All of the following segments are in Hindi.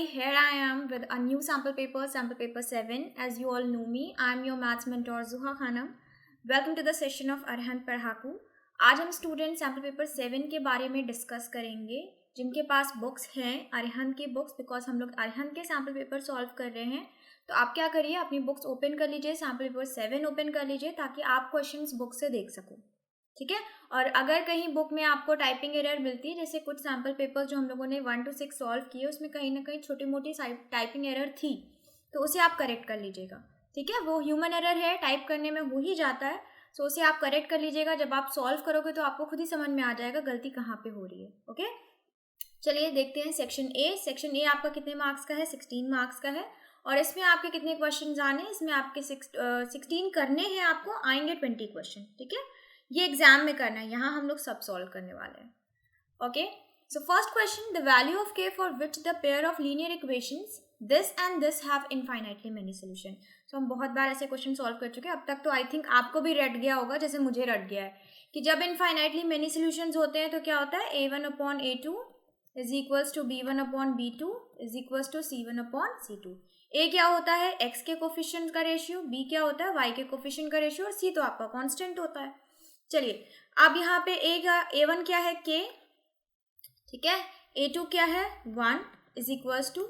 here I am with a new sample paper 7. As you all know me, I am your maths mentor Zuha Khanam. Welcome to the session of Arhan Padhaku. आज हम स्टूडेंट सैम्पल पेपर 7 के बारे में डिस्कस करेंगे. जिनके पास बुक्स हैं अरहन की बुक्स, बिकॉज हम लोग अरहन के सैम्पल पेपर सॉल्व कर रहे हैं, तो आप क्या करिए, अपनी बुक्स ओपन कर लीजिए, सैम्पल पेपर 7 ओपन कर लीजिए ताकि आप क्वेश्चंस बुक से देख सको. ठीक है. और अगर कहीं बुक में आपको टाइपिंग एरर मिलती है, जैसे कुछ सैम्पल पेपर जो हम लोगों ने 1 to 6 सॉल्व किए, उसमें कहीं ना कहीं छोटी मोटी टाइपिंग एरर थी, तो उसे आप करेक्ट कर लीजिएगा. ठीक है. वो ह्यूमन एरर है, टाइप करने में हो ही जाता है, सो उसे आप करेक्ट कर लीजिएगा. जब आप सॉल्व करोगे तो आपको खुद ही समझ में आ जाएगा गलती कहाँ पे हो रही है. ओके. चलिए देखते हैं सेक्शन ए. सेक्शन ए आपका कितने मार्क्स का है? 16 मार्क्स का है. और इसमें आपके कितने क्वेश्चन आने हैं? इसमें आपके 16 करने हैं, आपको आएंगे 20 क्वेश्चन. ठीक है. ये एग्जाम में करना है, यहाँ हम लोग सब सॉल्व करने वाले हैं. Okay. So first question, the value of K for which the pair of linear equations this and this have infinitely many solution. तो हम बहुत बार ऐसे क्वेश्चन सॉल्व कर चुके हैं अब तक, तो आई थिंक आपको भी रट गया होगा जैसे मुझे रट गया है कि जब इनफाइनाइटली मेनी सॉल्यूशंस होते हैं तो क्या होता है, a1/a2 is equals to b1/b2 is equals to c1/c2. A क्या होता है? x के कोफिशिएंट का रेशियो, b क्या होता है? y के कोफिशिएंट का रेशियो, और c तो आपका कांस्टेंट होता है. चलिए अब यहाँ पे a1 क्या है? k. ठीक है. a2 क्या है? 1 इज इक्वल्स टू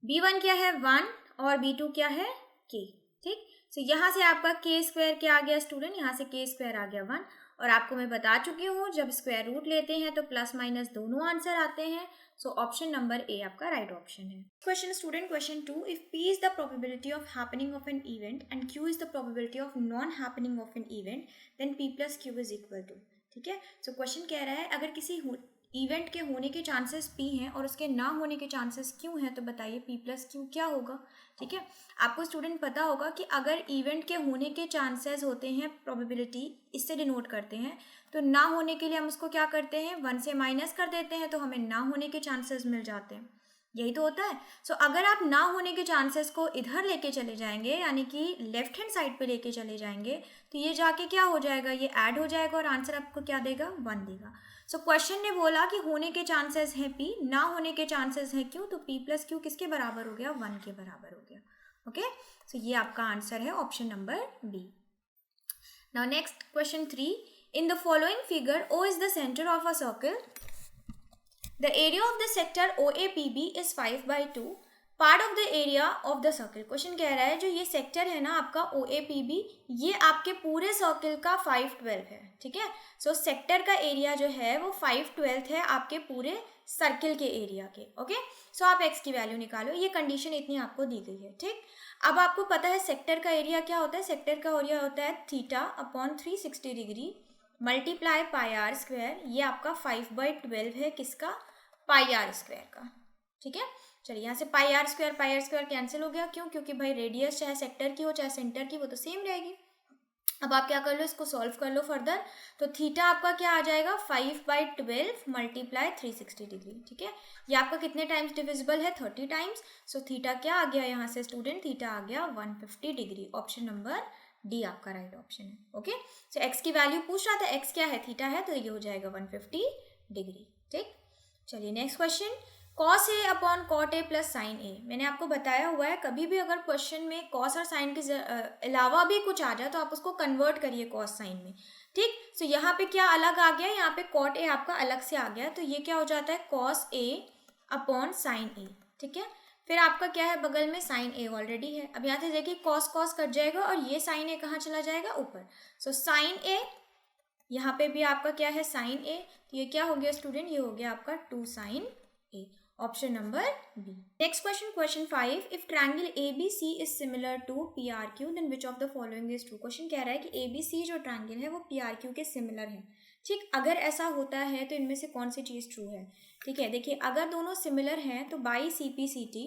b1 क्या है? 1 और b2 क्या है? k. ठीक. सो यहाँ से आपका k स्क्वायर क्या आ गया स्टूडेंट? यहाँ से k स्क्वायर आ गया 1. और आपको मैं बता चुकी हूँ जब स्क्वायर रूट लेते हैं तो प्लस माइनस दोनों आंसर आते हैं. सो ऑप्शन नंबर ए आपका राइट ऑप्शन है. Question student, question 2, if p is the probability of happening of an event and q is the probability of non happening of an event, then p plus q is equal to. ठीक है. सो क्वेश्चन कह रहा है अगर किसी इवेंट के होने के चांसेस p हैं और उसके ना होने के चांसेस q हैं, तो बताइए p प्लस q क्या होगा. ठीक है. आपको स्टूडेंट पता होगा कि अगर इवेंट के होने के चांसेस होते हैं, प्रोबेबिलिटी इससे डिनोट करते हैं, तो ना होने के लिए हम उसको क्या करते हैं, 1 से माइनस कर देते हैं, तो हमें ना होने के चांसेस मिल जाते हैं. यही तो होता है. सो अगर आप ना होने के चांसेस को इधर लेके चले जाएंगे, यानी कि लेफ्ट हैंड साइड पे लेके चले जाएंगे, तो ये जाके क्या हो जाएगा, ये ऐड हो जाएगा और आंसर आपको क्या देगा? 1 देगा. सो क्वेश्चन ने बोला कि होने के चांसेस हैं p, ना होने के चांसेस हैं q, तो p प्लस q किसके बराबर हो गया? 1 के बराबर हो गया. ओके. सो ये आपका आंसर है option number B. Now next question 3, in the following figure o is the centre of a circle. The area of the sector OAPB is 5/2 part of the area of the circle. Question कह रहा है जो ये सेक्टर है ना आपका OAPB, ये आपके पूरे सर्कल का 5/12 है. ठीक है. सो सेक्टर का एरिया जो है वो 5/12 है आपके पूरे सर्कल के एरिया के. ओके. सो आप x की वैल्यू निकालो, ये कंडीशन इतनी आपको दी गई है. ठीक. अब आपको पता है सेक्टर का एरिया क्या होता है. सेक्टर का एरिया होता है θ/360 degree multiply pi R square. ये आपका 5/12 है किसका? पाई आर स्क्वायर का. ठीक है. चलिए यहाँ से पाई आर स्क्वायर कैंसिल हो गया. क्यों? क्योंकि भाई रेडियस चाहे सेक्टर की हो चाहे सेंटर की, वो तो सेम रहेगी. अब आप क्या कर लो, इसको सॉल्व कर लो फर्दर. तो थीटा आपका क्या आ जाएगा? 5/12 मल्टीप्लाई 360 डिग्री. ठीक है. ये आपका कितने टाइम्स डिविजिबल है? 30 टाइम्स. सो थीटा क्या आ गया यहाँ से स्टूडेंट? थीटा आ गया 150 डिग्री. ऑप्शन नंबर डी आपका राइट ऑप्शन है. ओके. सो एक्स की वैल्यू पूछ रहा था, एक्स क्या है? थीटा है, तो ये हो जाएगा 150 डिग्री. ठीक. चलिए next question, cos a upon cot a plus sign a. मैंने आपको बताया हुआ है कभी भी अगर क्वेश्चन में cos और साइन के अलावा भी कुछ आ जाए तो आप उसको कन्वर्ट करिए cos साइन में. ठीक. सो यहाँ पे क्या अलग आ गया? यहाँ पे cot a आपका अलग से आ गया, तो ये क्या हो जाता है? cos a upon sine a. ठीक है. फिर आपका क्या है? बगल में साइन a ऑलरेडी है. अब यहाँ से देखिए cos cos कट जाएगा और ये साइन a कहाँ चला जाएगा? ऊपर. सो साइन a, यहाँ पे भी आपका क्या है? Sine a. तो ये क्या हो गया स्टूडेंट? ये हो गया आपका 2 sine a. Option number B. Next question, question 5, if triangle ABC is similar to PRQ then which of the following is true. Question कह रहा है कि ABC जो ट्रायंगल है वो PRQ के सिमिलर है. ठीक. अगर ऐसा होता है तो इनमें से कौन सी चीज़ ट्रू है? ठीक है. देखिए अगर दोनों सिमिलर हैं तो बाई CPCT.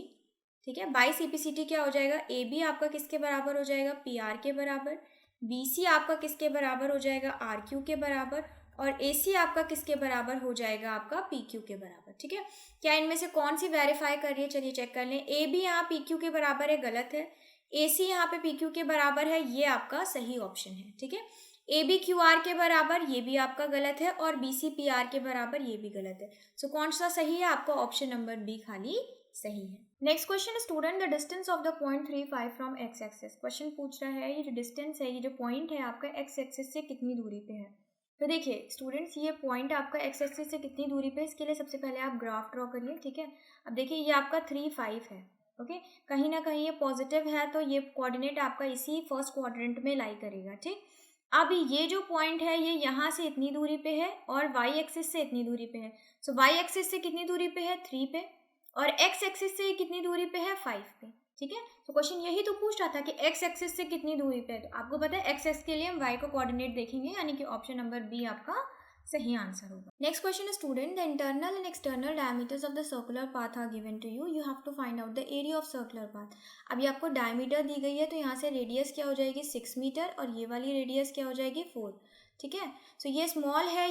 ठीक है. बाई CPCT क्या हो जाएगा? AB आपका किसके बराबर हो जाएगा? PR के बराबर. BC आपका किसके बराबर हो जाएगा? RQ के बराबर. और AC आपका किसके बराबर हो जाएगा? आपका PQ के बराबर. ठीक है. क्या इनमें से कौन सी वेरीफाई कर रही है? चलिए चेक कर लें. AB यहाँ PQ के बराबर है, गलत है. AC यहाँ पे PQ के बराबर है, ये आपका सही ऑप्शन है. ठीक है. AB QR के बराबर, ये भी आपका गलत है. और BC PR के बराबर, ये भी गलत है. सो कौन सा सही है? आपका ऑप्शन नंबर बी खाली सही है। Next question, student the distance of the point 35 from x axis. Question पूछ रहा है ये जो डिस्टेंस है, ये जो पॉइंट है आपका एक्स एक्सिस से कितनी दूरी पे है। तो देखिए स्टूडेंट्स, ये पॉइंट आपका एक्स एक्सिस से कितनी दूरी पे है, इसके लिए सबसे पहले आप ग्राफ ड्रॉ करिए। ठीक है, अब देखिए ये आपका 35 है। ओके, कहीं ना कहीं ये पॉजिटिव है तो ये कोऑर्डिनेट आपका इसी फर्स्ट क्वाड्रेंट में लाई करेगा। ठीक, अब ये जो पॉइंट है ये यहाँ से इतनी दूरी पे है और वाई एक्सिस से इतनी दूरी पे है। सो वाई एक्सिस से कितनी दूरी पे है, 3 पे, और एक्स एक्सिस से कितनी दूरी पे है, 5 पे। ठीक है, तो क्वेश्चन यही तो पूछ रहा था कि एक्स एक्सिस से कितनी दूरी पे है। तो आपको पता है एक्स एक्स के लिए हम वाई को कोऑर्डिनेट देखेंगे, यानी कि ऑप्शन नंबर बी आपका सही आंसर होगा। Next question, student the internal and external diameters of the circular path are given to you, you have to find out the area of circular path. अभी आपको डायमीटर दी गई है तो यहाँ से रेडियस क्या हो जाएगी 6 मीटर और ये वाली रेडियस क्या हो जाएगी 4। ठीक है, सो ये स्मॉल है,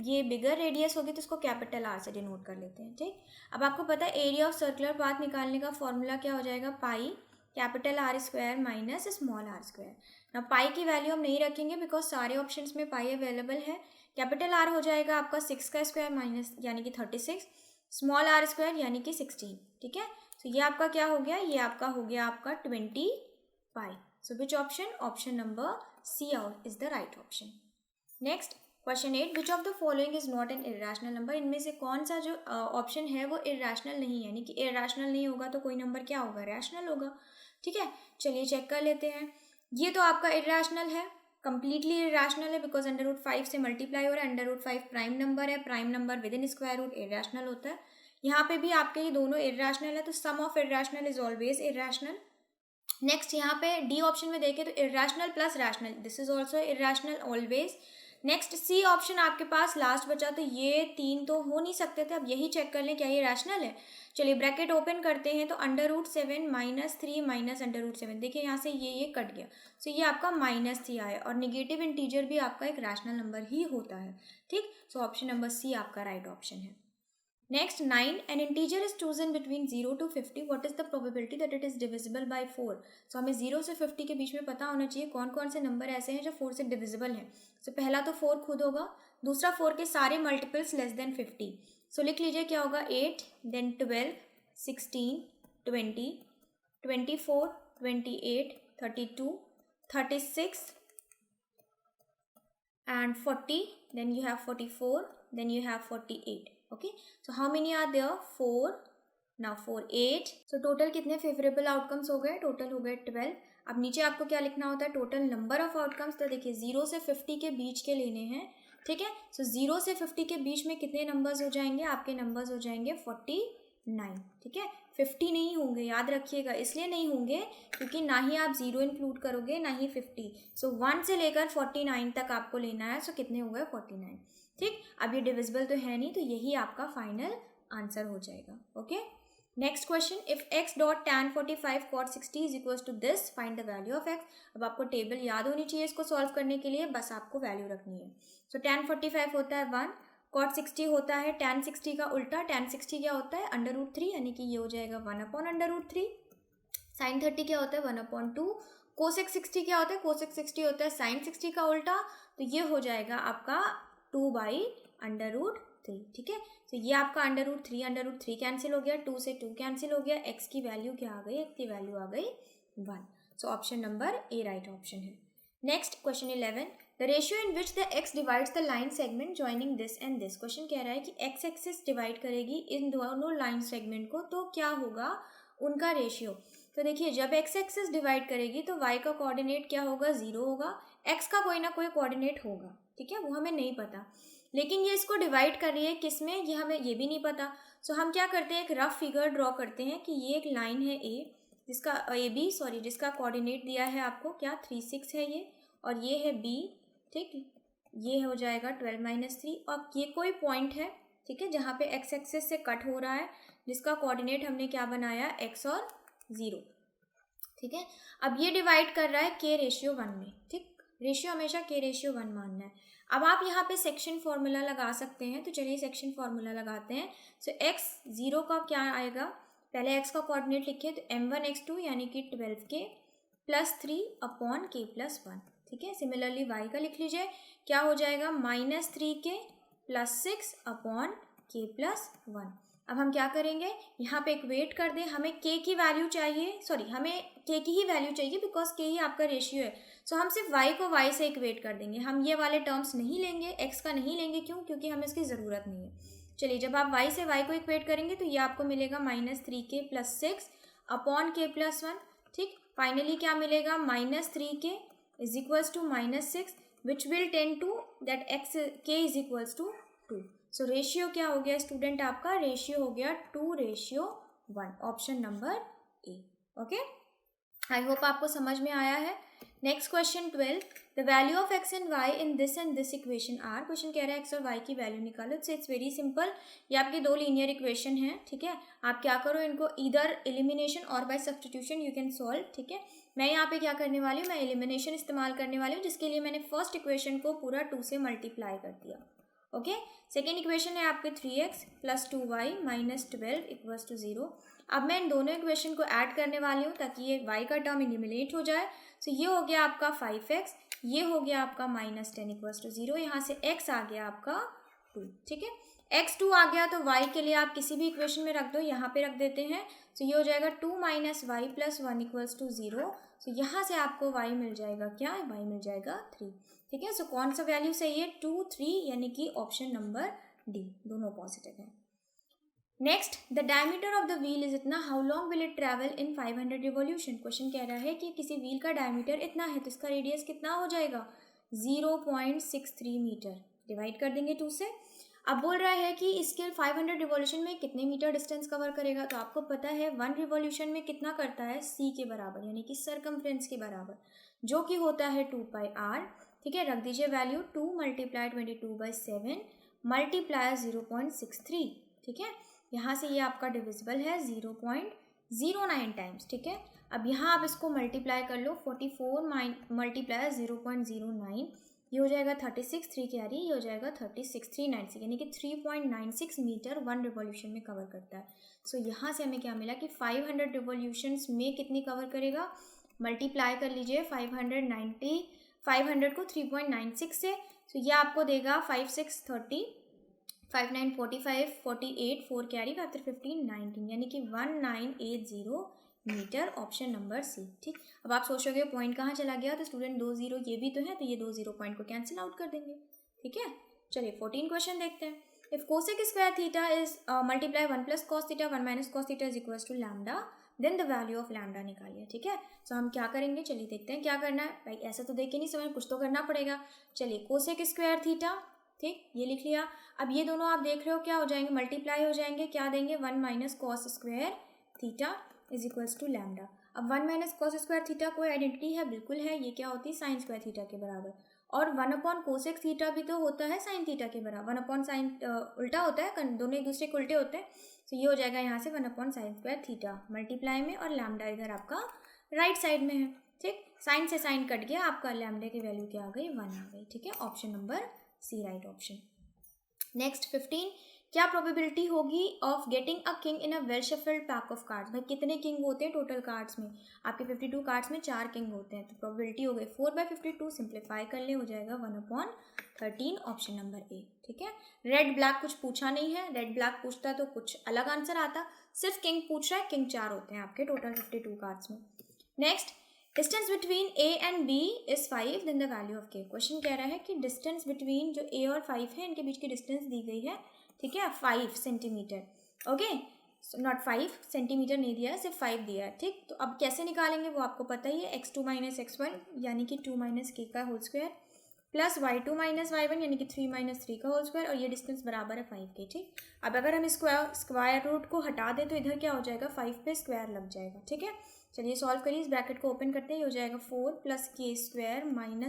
ये बिगर रेडियस होगी तो इसको कैपिटल आर से डिनोट कर लेते हैं। ठीक, अब आपको पता है एरिया ऑफ सर्कुलर पाथ निकालने का फॉर्मूला क्या हो जाएगा, pi capital R square minus small R square. ना पाई की वैल्यू हम नहीं रखेंगे बिकॉज सारे ऑप्शंस में पाई अवेलेबल है। कैपिटल आर हो जाएगा आपका 6 का स्क्वायर माइनस यानी कि 36, स्मॉल आर स्क्वायर यानी कि 16। ठीक है, तो ये आपका क्या हो गया, ये आपका हो गया आपका 20 pi. So which option, option number C out is the right option. Next question 8, which of the following is not an irrational number. इनमें से कौन सा जो ऑप्शन है वो इरेशनल नहीं है, यानी कि इरेशनल नहीं होगा तो कोई नंबर क्या होगा, रैशनल होगा। ठीक है, चलिए चेक कर लेते हैं। ये तो आपका इरेशनल है, कंप्लीटली इरेशनल है बिकॉज √5 से मल्टीप्लाई हो रहा है। √5 प्राइम नंबर है, prime number within square root irrational होता है। यहाँ पे भी आपके ये दोनों इरेशनल है, तो sum of irrational is always irrational. Next यहाँ पे डी ऑप्शन में देखें तो irrational plus rational, this is also irrational always. Next C option आपके पास लास्ट बचा, तो ये 3 तो हो नहीं सकते थे। अब यही चेक कर लें क्या ये रैशनल है। चलिए ब्रैकेट ओपन करते हैं तो √7 माइनस 3 माइनस √7, देखिए यहाँ से ये कट गया, सो ये आपका -3 आया, और निगेटिव इंटीजर भी आपका एक रैशनल नंबर ही होता है। ठीक, सो ऑप्शन नंबर सी आपका राइट ऑप्शन है। Next 9, N integer is chosen between 0 to 50, what is the probability that it is divisible by 4। सो हमें 0 से 50 के बीच में पता होना चाहिए कौन कौन से नंबर ऐसे हैं जो 4 से डिविजिबल हैं। सो पहला तो 4 खुद होगा, दूसरा 4 के सारे मल्टीपल्स लेस देन 50। सो लिख लीजिए क्या होगा, 8 then 12 16 20 24 28 32 36 and 40, then you have 44, then you have 48. Okay, so how many are there, 4, now 4 8, so total कितने फेवरेबल आउटकम्स हो गए, टोटल हो गए 12। अब नीचे आपको क्या लिखना होता है, टोटल नंबर ऑफ आउटकम्स। तो देखिए 0 से 50 के बीच के लेने हैं। ठीक है, सो 0 से 50 के बीच में कितने नंबर्स हो जाएंगे, आपके नंबर्स हो जाएंगे 49। ठीक है, 50 नहीं होंगे, याद रखिएगा, इसलिए नहीं होंगे क्योंकि ना ही आप 0 इंक्लूड करोगे ना ही 50। सो 1 से लेकर 49 तक आपको लेना है। सो कितने हो गए, 49। ठीक, अब ये डिविजिबल तो है नहीं, तो यही आपका फाइनल आंसर हो जाएगा। Okay, next question, if x dot tan 45 cot 60 is equals to this, find the value of x। अब आपको टेबल याद होनी चाहिए इसको सॉल्व करने के लिए, बस आपको वैल्यू रखनी है। सो tan 45 होता है 1, cot 60 होता है tan 60 का उल्टा, tan 60 क्या होता है √3, यानी कि ये हो जाएगा 1/√3। sin 30 क्या होता है 1/2, cosec 60 क्या होता है, cosec 60 होता है sin 60 का उल्टा, तो ये हो जाएगा आपका 2/√3। ठीक है, तो ये आपका √3 कैंसिल हो गया, 2 से 2 कैंसिल हो गया, x की वैल्यू क्या आ गई, x की वैल्यू आ गई 1। So option number A right option है। Next question 11, the ratio in which the x divides the line segment joining this and this. Question कह रहा है कि x एक्सिस डिवाइड करेगी इन दोनों लाइन सेगमेंट को, तो क्या होगा उनका रेशियो। तो देखिए जब x एक्सिस डिवाइड करेगी तो y का कोऑर्डिनेट क्या होगा, 0 होगा, x का कोई ना कोई कोऑर्डिनेट होगा। ठीक है, वो हमें नहीं पता, लेकिन ये इसको डिवाइड कर रही है किस में, ये हमें ये भी नहीं पता। सो हम क्या करते हैं, एक रफ फिगर ड्रॉ करते हैं कि ये एक लाइन है जिसका कोऑर्डिनेट दिया है आपको क्या 3 6 है ये, और ये है b। ठीक, ये हो जाएगा 12 - 3, और ये कोई पॉइंट है, ठीक है, जहाँ पे x एक्सिस से कट हो रहा है, जिसका कोऑर्डिनेट हमने क्या बनाया, x और 0। ठीक है, अब ये डिवाइड कर रहा है k/1 में। ठीक, रेशियो हमेशा k/1 मानना है। अब आप यहाँ पे सेक्शन फॉर्मूला लगा सकते हैं, तो चलिए सेक्शन फॉर्मूला लगाते हैं। सो x 0 का क्या आएगा, पहले x का कोऑर्डिनेट लिखिए, तो m1 x2 यानी कि 12k + 3/k+1। ठीक है, सिमिलरली y का लिख लीजिए, क्या हो जाएगा, -3k + 6/k+1। अब हम क्या करेंगे, यहाँ पे इक्वेट कर दें, हमें k की वैल्यू चाहिए, सॉरी हमें k की ही वैल्यू चाहिए बिकॉज k ही आपका रेशियो है। सो हम सिर्फ y को y से इक्वेट कर देंगे, हम ये वाले टर्म्स नहीं लेंगे, x का नहीं लेंगे, क्यों, क्योंकि हमें इसकी ज़रूरत नहीं है। चलिए, जब आप y से y को इक्वेट करेंगे तो ये आपको मिलेगा -3k + 6 अपॉन k + 1। ठीक, फाइनली क्या मिलेगा, -3k is equals to -6 which will tend to that x k is equals to 2। So ratio क्या हो गया स्टूडेंट, आपका रेशियो हो गया 2:1, option number A. Okay, I hope आपको समझ में आया है। Next question 12, the value of x and y in this and this equation are. Question कह रहा है x और y की वैल्यू निकालो। इट्स वेरी सिंपल, ये आपके दो लीनियर इक्वेशन है। ठीक है, आप क्या करो, इनको ईदर एलिमिनेशन और by substitution you can solve. ठीक है, मैं यहाँ पे क्या करने वाली हूँ, मैं एलिमिनेशन इस्तेमाल करने वाली हूँ, जिसके लिए मैंने फर्स्ट इक्वेशन को पूरा 2 से मल्टीप्लाई कर दिया। ओके, सेकेंड इक्वेशन है आपके 3x + 2y - 12 = 0। अब मैं इन दोनों इक्वेशन को ऐड करने वाली हूँ ताकि ये y का टर्म एलिमिनेट हो जाए। सो ये हो गया आपका 5x, ये हो गया आपका -10 = 0, यहाँ से x आ गया आपका 2। ठीक है, x 2 आ गया तो y के लिए आप किसी भी इक्वेशन में रख दो, यहाँ पे रख देते हैं। सो ये हो जाएगा 2 - y + 1 = 0। सो यहाँ से आपको y मिल जाएगा क्या, y मिल जाएगा 3। ठीक है, सो कौन सा वैल्यू सही है, 2, 3, यानी कि ऑप्शन नंबर डी, दोनों पॉजिटिव है। Next, the diameter of the wheel is इतना, how long will it travel in 500 revolution. Question कह रहा है कि किसी व्हील का डायमीटर इतना है तो इसका रेडियस कितना हो जाएगा, 0.63 मीटर। डिवाइड कर देंगे 2 से। अब बोल रहा है कि इसके 500 रिवोल्यूशन में कितने मीटर डिस्टेंस कवर करेगा, तो आपको पता है 1 रिवोल्यूशन में कितना करता है, c के बराबर, यानी कि सर्कमफ्रेंस के बराबर, जो कि होता है 2πr। ठीक है, रख दीजिए वैल्यू, 2 × 22/7 × 0.63। ठीक है, यहाँ से ये आपका डिविजिबल है 0.09 टाइम्स। ठीक है, अब यहाँ आप इसको मल्टीप्लाई कर लो, 44 × 0.09, ये हो जाएगा 36, 3 कैरी, ये हो जाएगा 36,396, यानी कि 3.96 मीटर 1 रिवॉल्यूशन में कवर करता है। सो यहाँ से हमें क्या मिला कि 500 रिवॉल्यूशंस में कितनी कवर करेगा, मल्टीप्लाई कर लीजिए 500 को 3.96 से। सो ये आपको देगा 5, 6, 30, 5, 9, 45, 48, 4 कैरी, 5, 3, 15, 19, यानी कि 1980 मीटर, ऑप्शन नंबर सी। ठीक, अब आप सोचोगे पॉइंट कहाँ चला गया, तो स्टूडेंट 2 0 ये भी तो है, तो ये 2 0 पॉइंट को कैंसिल आउट कर देंगे। ठीक है, चलिए 14 क्वेश्चन देखते हैं। If cosec square theta is multiply 1 + cos theta 1 - cos theta is equals to lambda, then the value of lambda निकालिए। ठीक है, सो हम क्या करेंगे, चलिए देखते हैं क्या करना है। भाई ऐसा तो देख के नहीं समझ, कुछ तो करना पड़ेगा। चलिए, कोसेक स्क्वायर थीटा, ठीक, ये लिख लिया। अब ये दोनों आप देख रहे हो क्या हो जाएंगे, मल्टीप्लाई हो जाएंगे, क्या देंगे, 1 - cos square theta is equals to lambda. अब 1 - cos स्क्वायर थीटा कोई आइडेंटिटी है, बिल्कुल है, ये क्या होती है, साइन स्क्वायर थीटा के बराबर। और 1 / कोसेक थीटा भी तो होता है साइन थीटा के बराबर, 1 / साइन उल्टा होता है, दोनों एक दूसरे के उल्टे होते हैं। तो ये हो जाएगा यहाँ से 1 / साइन स्क्वायर थीटा मल्टीप्लाई में, और लैम्डा इधर आपका राइट साइड में है। ठीक, साइन से साइन कट गया, आपका लैम्डा की वैल्यू क्या आ गई, 1 आ गई। ठीक है, option number C right option. Next 15, क्या प्रोबेबिलिटी होगी of getting a king in a well shuffled pack of cards. भाई कितने किंग होते हैं टोटल कार्ड्स में, आपके 52 कार्ड्स में 4 किंग होते हैं, तो प्रोबेबिलिटी हो गई 4/52, सिंप्लीफाई कर ले, हो जाएगा 1/13, ऑप्शन नंबर ए। ठीक है, रेड ब्लैक कुछ पूछा नहीं है, रेड ब्लैक पूछता तो कुछ अलग आंसर आता, सिर्फ किंग पूछ रहा है, किंग 4 होते हैं आपके टोटल 52 कार्ड्स में। Next, distance between A and B is 5, then the value of K. Question कह रहा है कि डिस्टेंस बिटवीन जो ए और 5 है, इनके बीच की डिस्टेंस दी गई है। ठीक है, 5 सेंटीमीटर। ओके, नॉट 5 सेंटीमीटर नहीं दिया है, सिर्फ 5 दिया है। ठीक, तो अब कैसे निकालेंगे वो आपको पता ही है, x2 - x1 यानी कि 2 - k का whole square, plus y2 - y1 यानी कि 3 - 3 का होल स्क्वायर, और ये डिस्टेंस बराबर है 5 के। ठीक, अब अगर हम स्क्वायर रूट को हटा दें तो इधर क्या हो जाएगा, 5 पे स्क्वायर लग जाएगा। ठीक है, चलिए सॉल्व करिए, इस ब्रैकेट को ओपन करते हैं, ये हो जाएगा 4 + k²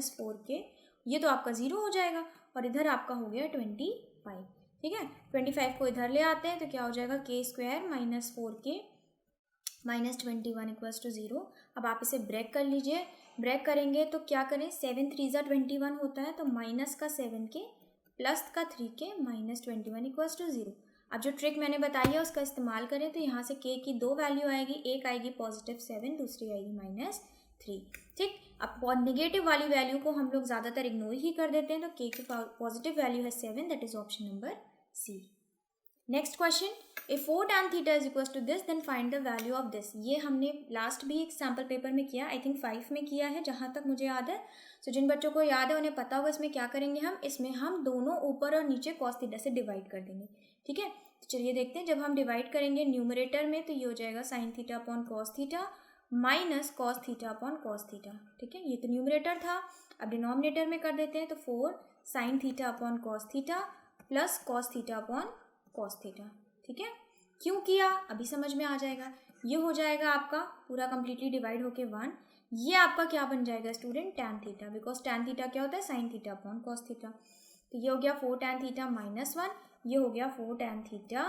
- 4k, ये तो आपका 0 हो जाएगा, और इधर आपका हो गया 25। ठीक है, 25 को इधर ले आते हैं तो क्या हो जाएगा, k² - 4k - 21 = 0। अब आप इसे ब्रेक कर लीजिए, ब्रेक करेंगे तो क्या करें, 7 3 = 21 होता है, तो माइनस का 7k प्लस का 3k - 21 = 0। अब जो ट्रिक मैंने बताई है उसका इस्तेमाल करें तो यहाँ से k की 2 वैल्यू आएगी, एक आएगी +7, दूसरी आएगी -3। ठीक, अब नेगेटिव वाली वैल्यू को हम लोग ज़्यादातर इग्नोर ही कर देते हैं, तो k की पॉजिटिव वैल्यू है 7, that is option number C. Next question, if 4 tan theta is equal to this then find the value of this. ये हमने लास्ट भी एक सैम्पल पेपर में किया, आई थिंक 5 में किया है जहाँ तक मुझे याद है। सो जिन बच्चों को याद है उन्हें पता होगा इसमें क्या करेंगे हम, इसमें हम दोनों ऊपर और नीचे कॉस थीटा से डिवाइड कर देंगे। ठीक है, तो चलिए देखते हैं। जब हम डिवाइड करेंगे न्यूमरेटर में तो ये हो जाएगा sine theta upon cos theta minus cos theta upon cos theta. ठीक है, ये तो न्यूमरेटर था। अब डिनोमिनेटर में कर देते हैं, तो 4 sine theta upon cos theta plus cos theta upon cos theta. ठीक है, क्यों किया अभी समझ में आ जाएगा। ये हो जाएगा आपका पूरा कंप्लीटली डिवाइड होके 1। ये आपका क्या बन जाएगा student, tan theta, because tan theta क्या होता है, sine theta upon cos theta. तो ये हो गया 4 टैन थीटा माइनस 1, ये हो गया 4 टैन थीटा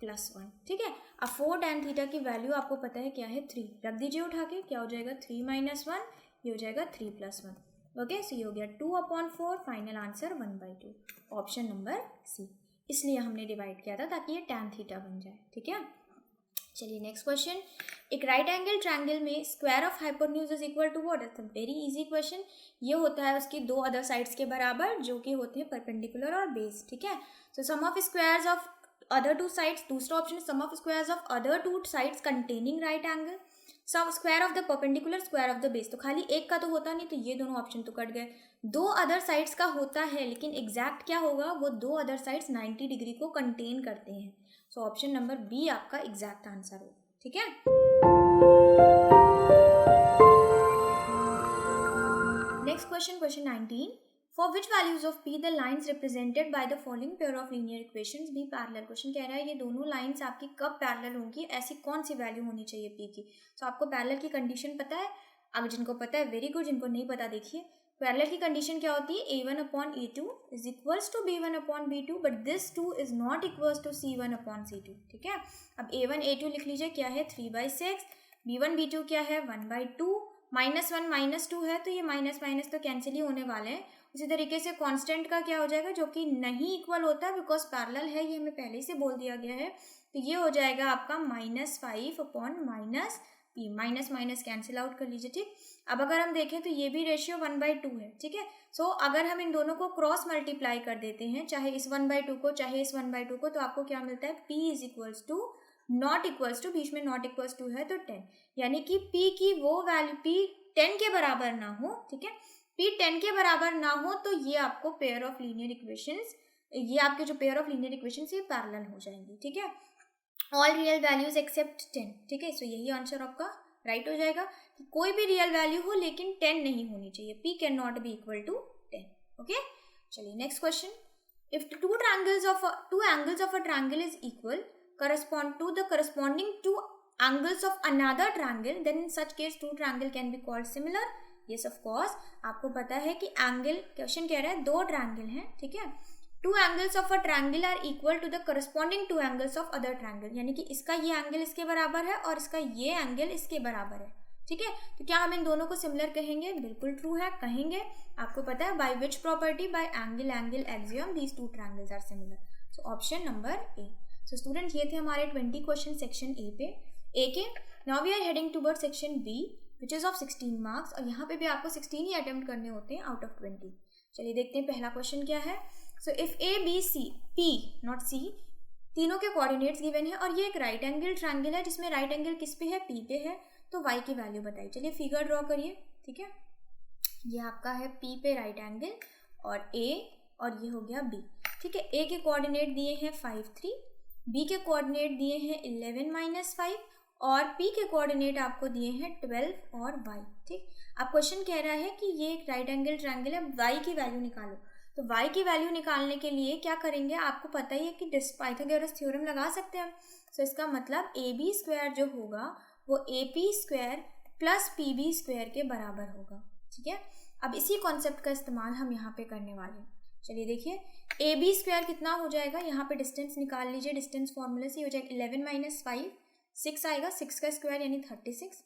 प्लस 1। ठीक है, अब 4 टैन थीटा की वैल्यू आपको पता है क्या है, 3। रख दीजिए उठा के, क्या हो जाएगा 3 माइनस 1, ये हो जाएगा 3 प्लस 1। ओके, सो ये हो गया 2/4, final answer 1/2, option number C. इसलिए हमने डिवाइड किया था ताकि ये टैन थीटा बन जाए। ठीक है, चलिए नेक्स्ट क्वेश्चन, एक राइट एंगल ट्रायंगल में square of hypotenuse is equal to what. It's a very easy question. ये होता है उसकी 2 अदर साइड्स के बराबर जो कि होते हैं परपेंडिकुलर और बेस। ठीक है, so sum of squares of other 2 sides, दूसरा option sum of squares of other 2 sides containing right angle, sum square of the perpendicular, square of the base. तो खाली एक का तो होता नहीं, तो ये दोनों ऑप्शन तो कट गए। 2 अदर साइड्स का होता है, लेकिन एग्जैक्ट क्या होगा, वो 2 अदर साइड्स 90 डिग्री को कंटेन करते हैं। सो ऑप्शन नंबर बी आपका एग्जैक्ट आंसर हो। ठीक है, next question, question 19, for which values of P the lines represented by the following pair of linear equations be parallel. Question कह रहा है ये दोनों लाइन्स आपकी कब पैरेलल होंगी, ऐसी कौन सी वैल्यू होनी चाहिए पी की। तो आपको पैरेलल की कंडीशन पता है, अगर जिनको पता है वेरी गुड, जिनको नहीं पता देखिए। पैरेलल की कंडीशन क्या होती है, a1/a2 is equals to b1/b2 but this 2 is not equals to c1/c2। ठीक है, अब a1 a2 लिख लीजिए, क्या है 3/6, b1 b2 क्या है 1/2, -1 -2 है तो ये माइनस माइनस तो कैंसिल ही होने वाले हैं। उसी तरीके से कांस्टेंट का क्या हो जाएगा, जो कि नहीं इक्वल होता बिकॉज पैरेलल है, ये हमें पहले से बोल दिया गया है। तो ये हो जाएगा आपका -5 upon minus P, minus minus cancel out कर लीजिए। ठीक, अब अगर हम देखें तो ये भी रेशियो 1/2 है। ठीक है, सो अगर हम इन दोनों को क्रॉस मल्टीप्लाई कर देते हैं, चाहे इस 1/2 को चाहे इस 1/2 को, तो आपको क्या मिलता है, p is equals to not equals to, बीच में नॉट इक्वल्स टू है तो 10, यानी कि p की वो वैल्यू p 10 के बराबर ना हो। ठीक है, p 10 के बराबर ना हो तो ये आपको पेयर ऑफ लीनियर इक्वेशंस, ये आपके जो पेयर ऑफ लीनियर इक्वेशंस ये पैरेलल हो जाएंगी। ठीक है, ऑल रियल वैल्यूज एक्सेप्ट 10। ठीक है, सो यही आंसर आपका राइट हो जाएगा कि कोई भी रियल वैल्यू हो लेकिन 10 नहीं होनी चाहिए, p can not be equal to 10। Okay, चलिए next question, if two angles of a triangle is equal correspond to the corresponding two angles of another triangle, then in such case two triangle can be called similar. Yes of course, आपको पता है कि एंगल, क्वेश्चन कह रहा है 2 ट्रायंगल हैं। ठीक है, 2 angles of a triangle are equal to the corresponding 2 angles of other triangle, यानी कि इसका ये एंगल इसके बराबर है और इसका ये एंगल इसके बराबर है। ठीक है, तो क्या हम इन दोनों को सिमिलर कहेंगे, बिल्कुल ट्रू है, कहेंगे। आपको पता है by which property, by angle angle axiom these 2 triangles are similar. So option number A. So student ये थे हमारे 20 क्वेश्चन सेक्शन ए के। Now we are heading toward section B which is of 16 marks, और यहाँ पे भी आपको 16 ही अटेम्प्ट करने होते हैं आउट ऑफ 20। चलिए देखते हैं पहला क्वेश्चन क्या है। So if A B C, P not C, तीनों के कोऑर्डिनेट्स गिवन है और ये एक राइट एंगल ट्रायंगल है जिसमें राइट एंगल किस पे है, पी पे है, तो वाई की वैल्यू बताइए। चलिए फिगर ड्रॉ करिए। ठीक है, ये आपका है पी पे राइट एंगल और ए, और ये हो गया बी। ठीक है, ए के कोऑर्डिनेट दिए हैं 5 3, बी के कोऑर्डिनेट दिए हैं 11 - 5 और पी के कोऑर्डिनेट आपको दिए हैं 12 और y। ठीक, अब क्वेश्चन कह रहा है कि ये एक राइट एंगल ट्रायंगल है, y की वैल्यू निकालो। तो y की वैल्यू निकालने के लिए क्या करेंगे, आपको पता ही है कि पाइथागोरस थ्योरम लगा सकते हैं। सो इसका मतलब AB² जो होगा वो AP² प्लस PB² के बराबर होगा। ठीक है, अब इसी कॉन्सेप्ट का इस्तेमाल हम यहाँ पे करने वाले हैं। चलिए देखिए, AB² कितना हो जाएगा, यहाँ पे डिस्टेंस निकाल लीजिए, डिस्टेंस फॉर्मूले से हो जाएगा 11 - 5 6 आएगा, 6 का स्क्वायर यानी 36,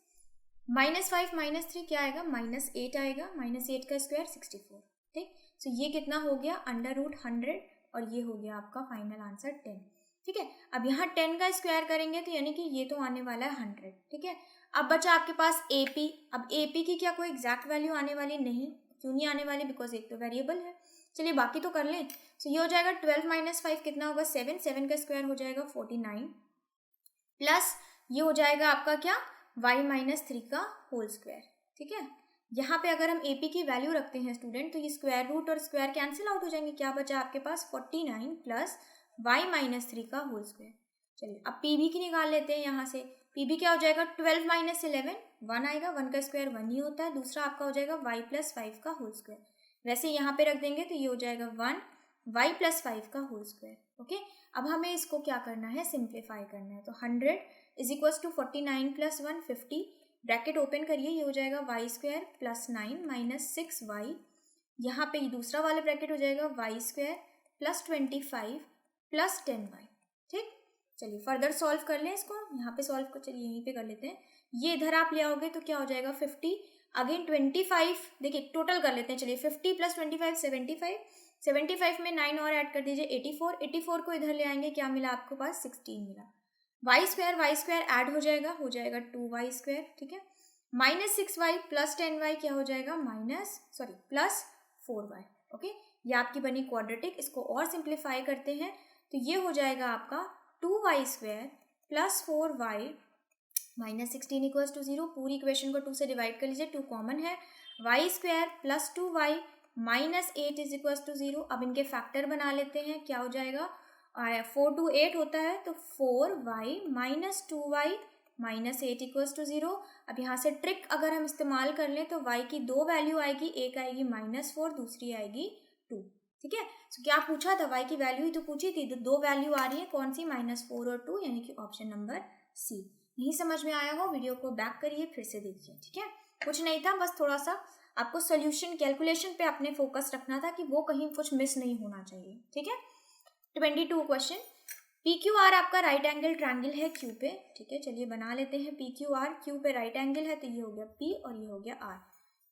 -5 - 3 क्या आएगा, -8 आएगा, -8 का स्क्वायर 64। ठीक, सो ये कितना हो गया, √100, और ये हो गया आपका फाइनल आंसर 10। ठीक है, अब यहाँ 10 का स्क्वायर करेंगे तो यानी कि ये तो आने वाला है 100। ठीक है, अब बचा आपके पास AP। अब AP की क्या कोई एग्जैक्ट वैल्यू आने वाली नहीं, क्यों नहीं आने वाली, बिकॉज एक तो वेरिएबल है। चलिए बाकी तो कर लें। सो ये हो जाएगा 12 माइनस 5 कितना होगा 7, 7 का स्क्वायर हो जाएगा 49 प्लस ये हो जाएगा आपका क्या y माइनस 3 का होल स्क्वायर। ठीक है, यहाँ पे अगर हम AP की वैल्यू रखते हैं स्टूडेंट तो ये स्क्वायर रूट और स्क्वायर कैंसिल आउट हो जाएंगे, क्या बचा आपके पास 49 प्लस y माइनस 3 का होल स्क्वायर। चलिए अब PB की निकाल लेते हैं यहाँ से। PB क्या हो जाएगा 12 माइनस 11 1 आएगा, 1 का स्क्वायर 1 ही होता है, दूसरा आपका हो जाएगा y प्लस 5 का होल स्क्वायर। वैसे यहाँ पे रख देंगे तो ये हो जाएगा 1 y प्लस 5 का होल स्क्वायर। ओके, अब हमें इसको क्या करना है सिंप्लीफाई करना है। तो 100 is equal to 49 plus 1 50, bracket open करिए, ये हो जाएगा y square plus 9 minus 6y, यहाँ पे दूसरा वाला ब्रैकेट हो जाएगा y square plus 25 plus 10y। ठीक, चलिए फर्दर सॉल्व कर लें इसको, यहाँ पे सॉल्व कर, चलिए यहीं पे कर लेते हैं। ये इधर आप ले आओगे तो क्या हो जाएगा 50 अगेन 25, देखिए टोटल कर लेते हैं। चलिए 50 प्लस 25 75, 75 में 9 और ऐड कर दीजिए 84, 84 को इधर ले आएंगे, क्या मिला आपको पास 16 मिला। y स्क्वायर ऐड हो जाएगा 2y स्क्वायर। ठीक है, माइनस 6y प्लस 10y क्या हो जाएगा प्लस 4y। ओके, ये आपकी बनी क्वाड्रेटिक। इसको और सिंप्लीफाई करते हैं तो ये हो जाएगा आपका 2y square plus 4y minus 16 equals to 0। पूरी इक्वेशन को 2 से डिवाइड कर लीजिए, 2 कॉमन है, y square plus 2y minus 8 is equals to 0। अब इनके फैक्टर बना लेते हैं, क्या हो जाएगा 4 to 8 होता है तो 4y minus 2y minus 8 equals to 0। अब यहाँ से ट्रिक अगर हम इस्तेमाल कर लें तो y की दो वैल्यू आएगी, एक आएगी -4, दूसरी आएगी 2। ठीक है, तो क्या पूछा था y की वैल्यू ही तो पूछी थी, तो दो वैल्यू आ रही है, कौन सी -4 और 2, यानी कि ऑप्शन नंबर सी। नहीं समझ में आया हो वीडियो को बैक करिए फिर से देखिए। ठीक है, कुछ नहीं था, बस थोड़ा सा आपको सोल्यूशन कैलकुलेशन पे अपने फोकस रखना था कि वो कहीं कुछ मिस नहीं होना चाहिए। ठीक है, 22 क्वेश्चन, PQR आपका राइट एंगल ट्रायंगल है Q पे। ठीक है, चलिए बना लेते हैं PQR। Q पे राइट एंगल है तो ये हो गया P और ये हो गया R।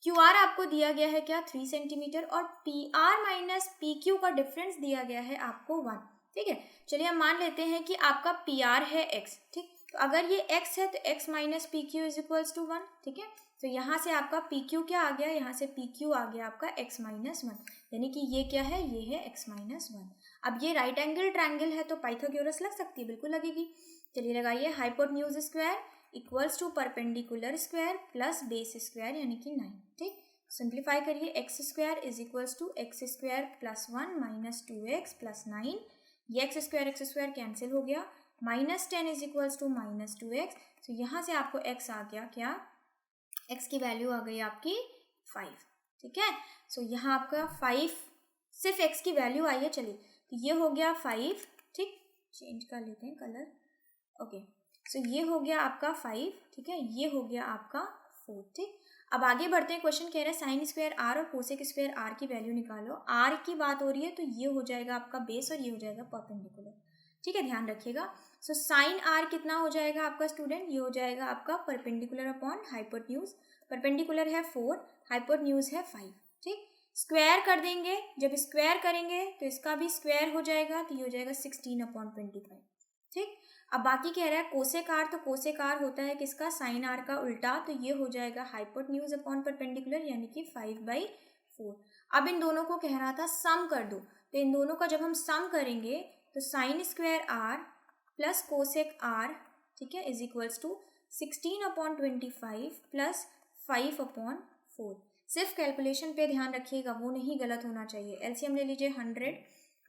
QR आपको दिया गया है क्या 3 सेंटीमीटर और PR माइनस PQ का डिफरेंस दिया गया है आपको 1। ठीक है, चलिए हम मान लेते हैं कि आपका PR है x। ठीक, तो अगर ये x है तो x minus PQ is equals to 1। ठीक है, तो यहाँ से आपका PQ क्या आ गया, यहाँ से PQ आ गया आपका x माइनस 1, यानी कि ये क्या है, ये है x माइनस 1। अब ये राइट एंगल ट्रायंगल है तो पाइथागोरस लग सकती है, बिल्कुल लगेगी। चलिए लगाइए, hypotenuse square equals to perpendicular square plus base square यानी कि 9। ठीक, सिंप्लीफाई करिए, x square is equals to x square plus 1 minus 2x plus 9, ये एक्स स्क्वायर कैंसिल हो गया, minus 10 is equals to minus 2x। तो यहाँ से आपको x आ गया क्या, x की वैल्यू आ गई आपकी 5। ठीक है, सो यहाँ आपका 5 सिर्फ x की वैल्यू आई है। चलिए तो ये हो गया 5। ठीक, चेंज कर लेते हैं कलर। ओके, सो ये हो गया आपका 5। ठीक है, ये हो गया आपका 4। ठीक, अब आगे बढ़ते हैं। क्वेश्चन कह रहा है साइन स्क्वायर r और कोसेक स्क्वायर r की वैल्यू निकालो। r की बात हो रही है तो ये हो जाएगा आपका बेस और ये हो जाएगा परपेंडिकुलर। ठीक है, ध्यान रखिएगा। सो साइन r कितना हो जाएगा आपका स्टूडेंट, ये हो जाएगा आपका परपेंडिकुलर अपॉन हाइपोटेन्यूज। परपेंडिकुलर है 4, हाइपोटेन्यूज है 5। ठीक, स्क्वायर कर देंगे, जब स्क्वायर करेंगे तो इसका भी स्क्वायर हो जाएगा, तो ये हो जाएगा 16/25। ठीक, अब बाकी कह रहा है कोसेक आर, तो कोसेक आर होता है किसका, साइन आर का उल्टा, तो ये हो जाएगा हाइपोटेन्यूज अपॉन परपेंडिकुलर यानी कि 5/4। अब इन दोनों को कह रहा था सम कर दो, तो इन दोनों का जब हम सम करेंगे तो sine square R plus cosec R, ठीक है, इज इक्वल्स टू 16/25 प्लस 5/4। सिर्फ कैलकुलेशन पे ध्यान रखिएगा, वो नहीं गलत होना चाहिए। एलसीएम ले लीजिए 100,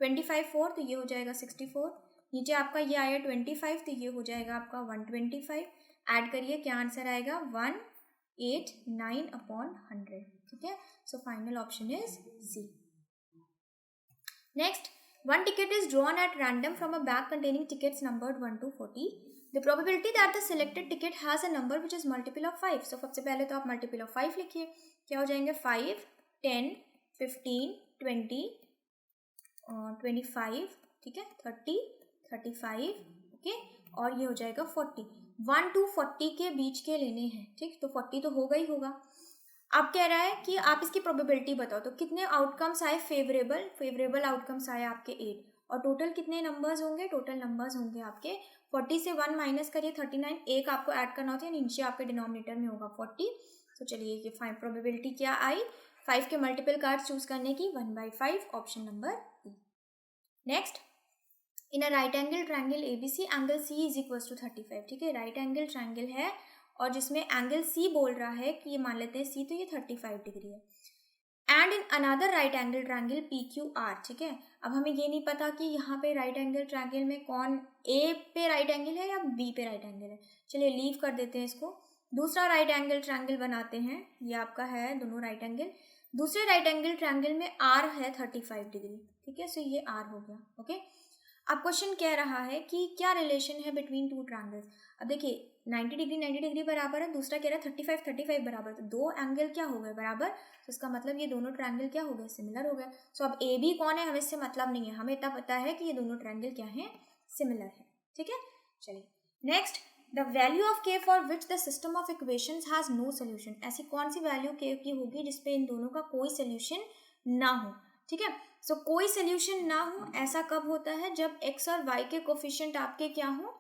25 4 तो ये हो जाएगा 64, नीचे आपका ये आया 25 तो ये हो जाएगा आपका 125। ऐड करिए, क्या आंसर आएगा 189/100। ठीक है, so final option is C. Next, one ticket is drawn at random from a bag containing tickets numbered 1 to 40. The probability that the selected ticket has a number which is multiple of 5. So सबसे पहले तो आप multiple of 5 लिखिए, क्या हो जाएंगे 5, 10, 15, 20, 25, ठीक है, 30, 35, ओके, और ये हो जाएगा 40। 1 to 40 के बीच के लेने हैं। ठीक, तो 40 तो होगा ही होगा। अब कह रहा है कि आप इसकी प्रोबेबिलिटी बताओ, तो कितने आउटकम्स आए फेवरेबल आउटकम्स आए आपके 8, और टोटल कितने नंबर्स होंगे, टोटल नंबर्स होंगे आपके 40 से 1 माइनस करिए 39, एक आपको ऐड करना होता है, नीचे आपके डिनोमिनेटर में होगा 40। तो चलिए ये 5 प्रोबेबिलिटी क्या आई, 5 के मल्टीपल कार्ड्स चूज करने की 1/5 option number E. Next, in a right angle triangle ABC angle C is equal to 35। ठीक है, राइट एंगल ट्रायंगल है और जिसमें एंगल सी बोल रहा है कि ये मान लेते हैं सी, तो ये 35 डिग्री है। And in another right angle triangle P Q are. ठीक है, अब हमें ये नहीं पता कि यहाँ पे राइट एंगल ट्रायंगल में कौन ए पे राइट एंगल है या बी पे राइट एंगल है। चलिए लीव कर देते हैं इसको। दूसरा राइट एंगल ट्रायंगल बनाते हैं, ये आपका है दोनों राइट एंगल। दूसरे राइट एंगल ट्रायंगल में आर है 35 डिग्री। ठीक है, सो ये आर हो गया। ओके, अब क्वेश्चन कह रहा है कि क्या रिलेशन है बिटवीन टू ट्रायंगल्स। अब देखिए 90 डिग्री बराबर है, दूसरा कह रहा है 35 बराबर, तो दो एंगल क्या हो गए बराबर, तो इसका मतलब ये दोनों ट्रायंगल क्या हो गए, सिमिलर हो गए। सो अब ए बी कौन है हमें इससे मतलब नहीं है, हमें इतना पता है कि ये दोनों ट्रायंगल क्या है, सिमिलर है। ठीक है, चलिए next, the value of K for which the system of equations has no solution. ऐसी कौन सी वैल्यू के की होगी जिसपे इन दोनों का कोई सोल्यूशन ना हो। ठीक है, सो कोई सोल्यूशन ना हो ऐसा कब होता है, जब एक्स और वाई के कोफिशिएंट आपके क्या हो,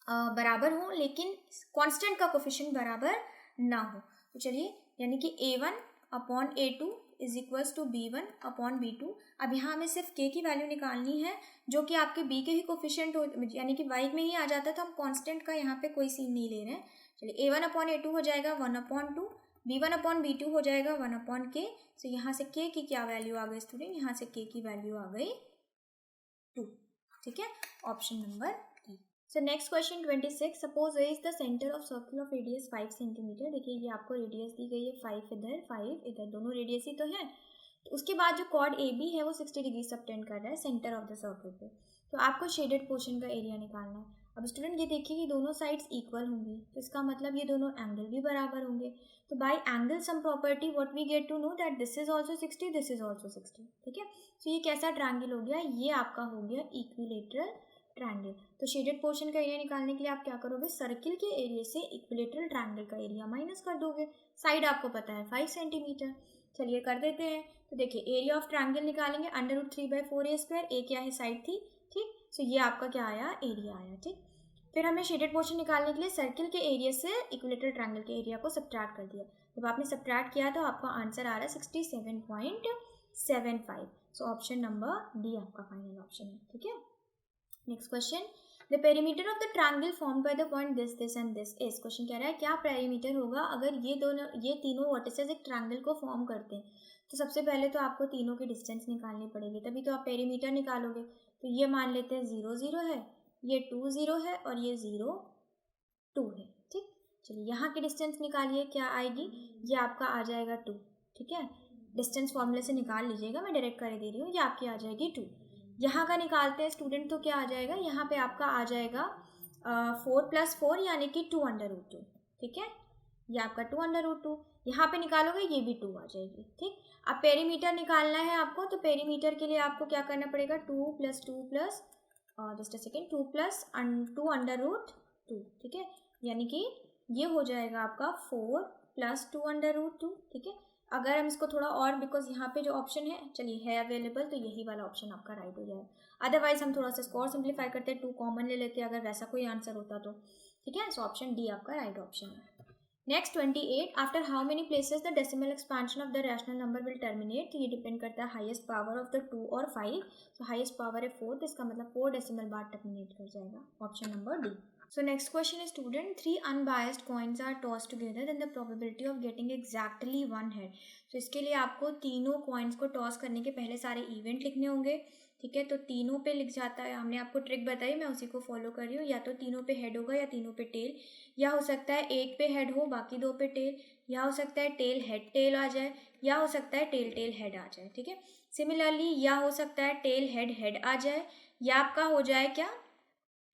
बराबर हो, लेकिन कांस्टेंट का कोफिशिएंट बराबर ना हो। तो चलिए, यानी कि a1 upon a2 is equals to b1 upon b2। अब यहाँ हमें सिर्फ k की वैल्यू निकालनी है जो कि आपके b के ही कोफिशिएंट हो, यानी कि y में ही आ जाता है, तो हम कांस्टेंट का यहाँ पे कोई सीन नहीं ले रहे हैं। चलिए a1 अपॉन a2 हो जाएगा 1/2, b1 अपॉन b2 हो जाएगा 1/k। सो यहाँ से k की क्या वैल्यू आ गई स्टूडेंट, यहाँ से k की वैल्यू आ गई 2। ठीक है, option number E. So next question 26, suppose A is the centre of circle of radius 5 centimetre. देखिए ये आपको रेडियस दी गई है 5 इधर 5 इधर, दोनों रेडियस ही तो है। तो उसके बाद जो कॉर्ड ए बी है वो 60 डिग्री सबटेंड कर रहा है सेंटर ऑफ द सर्कल पे। तो आपको शेडेड पोर्शन का एरिया निकालना है। अब स्टूडेंट ये देखिए कि दोनों साइड्स इक्वल होंगी, तो इसका मतलब ये दोनों एंगल भी बराबर होंगे। तो by angle sum property what we get to know that this is also 60, this is also 60। ठीक है, तो ये कैसा ट्रायंगल हो गया, ये आपका हो गया इक्विलेटरल ट्रायंगल। तो शेडेड पोर्शन का एरिया निकालने के लिए आप क्या करोगे, सर्किल के एरिया से इक्विलेटरल ट्रायंगल का एरिया माइनस कर दोगे। साइड आपको पता है 5 सेंटीमीटर। चलिए कर देते हैं। तो देखिए एरिया ऑफ ट्रायंगल निकालेंगे, √3/4a²। ए क्या है, साइड थी। ठीक, सो ये आपका क्या आया, एरिया आया। ठीक, फिर हमें शेडेड पोर्शन निकालने के लिए सर्किल के एरिया से इक्विलेटरल ट्रायंगल के एरिया को सब्ट्रैक्ट कर दिया। जब आपने सब्ट्रैक्ट किया तो आपका आंसर आ रहा है 67.75। सो ऑप्शन नंबर डी आपका फाइनल ऑप्शन है। ठीक है, next question, the perimeter of the triangle formed by the point this this and this is. Question कह रहा है क्या पेरीमीटर होगा अगर ये तीनों वर्टिसेस एक ट्रायंगल को फॉर्म करते हैं। तो सबसे पहले तो आपको तीनों की डिस्टेंस निकालनी पड़ेगी, तभी तो आप पेरीमीटर निकालोगे। तो ये मान लेते हैं 0 0 है, ये 2 0 है और ये 0 2 है। ठीक, चलिए यहाँ की डिस्टेंस निकालिए, क्या आएगी, ये आपका आ जाएगा 2। ठीक है, डिस्टेंस फॉर्मूले से निकाल लीजिएगा, मैं डायरेक्ट कर दे रही हूँ, ये आपकी आ जाएगी 2। यहाँ का निकालते हैं स्टूडेंट, तो क्या आ जाएगा, यहाँ पे आपका आ जाएगा 4 + 4 यानी कि 2√2। ठीक है, ये आपका 2√2। यहाँ पे निकालोगे ये भी 2 आ जाएगी। ठीक, अब पेरीमीटर निकालना है आपको, तो पेरीमीटर के लिए आपको क्या करना पड़ेगा, 2 + 2 + जस्ट अ सेकेंड 2 + 2√2। ठीक है, यानी कि ये हो जाएगा आपका 4 + 2√2। ठीक है, अगर हम इसको थोड़ा और, बिकॉज यहाँ पे जो ऑप्शन है चलिए है अवेलेबल, तो यही वाला ऑप्शन आपका राइट हो जाएगा। अदरवाइज हम थोड़ा सा इसको और सिंप्लीफाई करते हैं, 2 कॉमन ले लेते हैं अगर वैसा कोई आंसर होता तो। ठीक है, सो ऑप्शन डी आपका राइट ऑप्शन है। Next 28, after how many places the decimal expansion of the rational number will terminate. तो ये डिपेंड करता है हाईएस्ट पावर ऑफ द 2 और 5। तो हाईएस्ट पावर है 4, तो इसका मतलब 4 डेसिमल बाद टर्मिनेट कर जाएगा, option number D. So next question is student, 3 unbiased coins are tossed together, then the probability of getting exactly one head. So इसके लिए आपको तीनों coins को टॉस करने के पहले सारे इवेंट लिखने होंगे। ठीक है, तो तीनों पे लिख जाता है, हमने आपको ट्रिक बताई, मैं उसी को फॉलो कर रही हूँ। या तो तीनों पे हेड होगा या तीनों पे टेल, या हो सकता है एक पे हेड हो बाकी 2 पे टेल, या हो सकता है टेल हेड टेल आ जाए, या हो सकता है टेल टेल हेड आ जाए। ठीक है, सिमिलरली या हो सकता है टेल हेड हेड आ जाए, या आपका हो जाए क्या,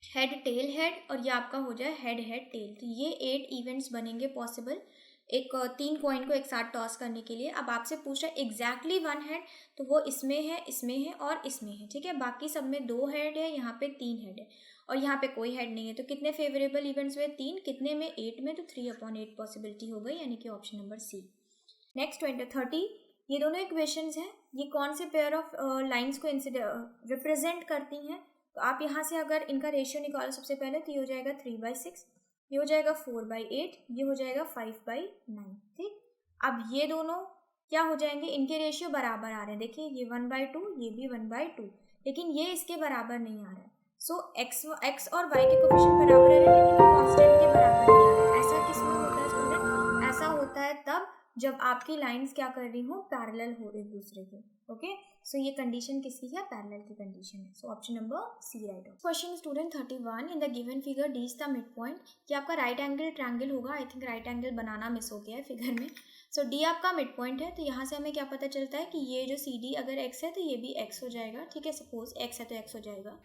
हेड टेल हेड, और ये आपका हो जाए हेड हेड टेल। तो ये 8 इवेंट्स बनेंगे पॉसिबल एक 3 कॉइन को एक साथ टॉस करने के लिए। अब आपसे पूछा एग्जैक्टली 1 हेड, तो वो इसमें है, इसमें है और इसमें है। ठीक है, बाकी सब में 2 हेड है, यहाँ पे 3 हेड है और यहाँ पे कोई हेड नहीं है। तो कितने फेवरेबल इवेंट्स हुए, 3, कितने में 8 में, तो 3/8 पॉसिबिलिटी हो गई, यानी कि ऑप्शन नंबर सी। नेक्स्ट 30, ये दोनों इक्वेशंस हैं, ये कौन से पेयर ऑफ लाइन्स को रिप्रेजेंट करती हैं। तो आप यहाँ से अगर इनका रेशियो निकालो सबसे पहले, तो ये हो जाएगा 3/6, ये हो जाएगा 4/8, ये हो जाएगा 5/9। ठीक, अब ये दोनों क्या हो जाएंगे, इनके रेशियो बराबर आ रहे हैं, देखिए ये 1/2, ये भी 1/2, लेकिन ये इसके बराबर नहीं आ रहा है। सो एक्स और वाई के कोफिशिएंट बराबर आ रहे हैं, लेकिन कांस्टेंट के बराबर नहीं आ रहा है। ऐसा किस में होता है स्टूडेंट, ऐसा होता है तब जब आपकी लाइंस क्या कर रही हो, पैरेलल हो रही एक दूसरे के। ओके, सो ये कंडीशन किसकी है, पैरेलल की कंडीशन है। So option number C right. Question student 31, in the given figure D is the mid point, कि आपका राइट एंगल ट्रायंगल होगा, आई थिंक राइट एंगल बनाना मिस हो गया है फिगर में। सो डी आपका मिड पॉइंट है, तो यहाँ से हमें क्या पता चलता है कि ये जो सी डी अगर एक्स है तो ये भी एक्स हो जाएगा, ठीक है, सपोज एक्स है तो एक्स हो जाएगा।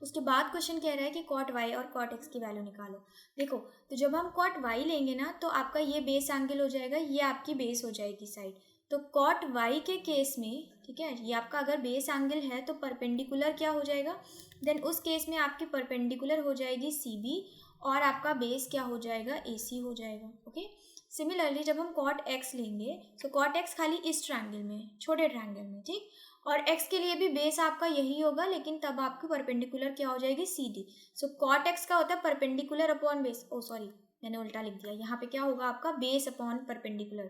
उसके बाद क्वेश्चन कह रहा है कि कॉट वाई और कॉट एक्स की वैल्यू निकालो। देखो, तो जब हम कॉट वाई लेंगे ना, तो आपका ये बेस एंगल हो जाएगा, ये आपकी बेस हो जाएगी साइड। तो कॉट वाई के केस में, ठीक है, ये आपका अगर बेस एंगल है तो परपेंडिकुलर क्या हो जाएगा, देन उस केस में आपकी परपेंडिकुलर हो जाएगी सी बी, और आपका बेस क्या हो जाएगा, ए सी हो जाएगा। ओके, सिमिलरली जब हम कॉट एक्स लेंगे, तो कॉट एक्स खाली इस ट्रायंगल में, छोटे ट्रायंगल में, ठीक, और x के लिए भी बेस आपका यही होगा, लेकिन तब आपकी परपेंडिकुलर क्या हो जाएगी, सी डी। सो कॉट एक्स का होता है परपेंडिकुलर अपॉन बेस, ओ सॉरी मैंने उल्टा लिख दिया, यहाँ पे क्या होगा आपका बेस अपॉन परपेंडिकुलर,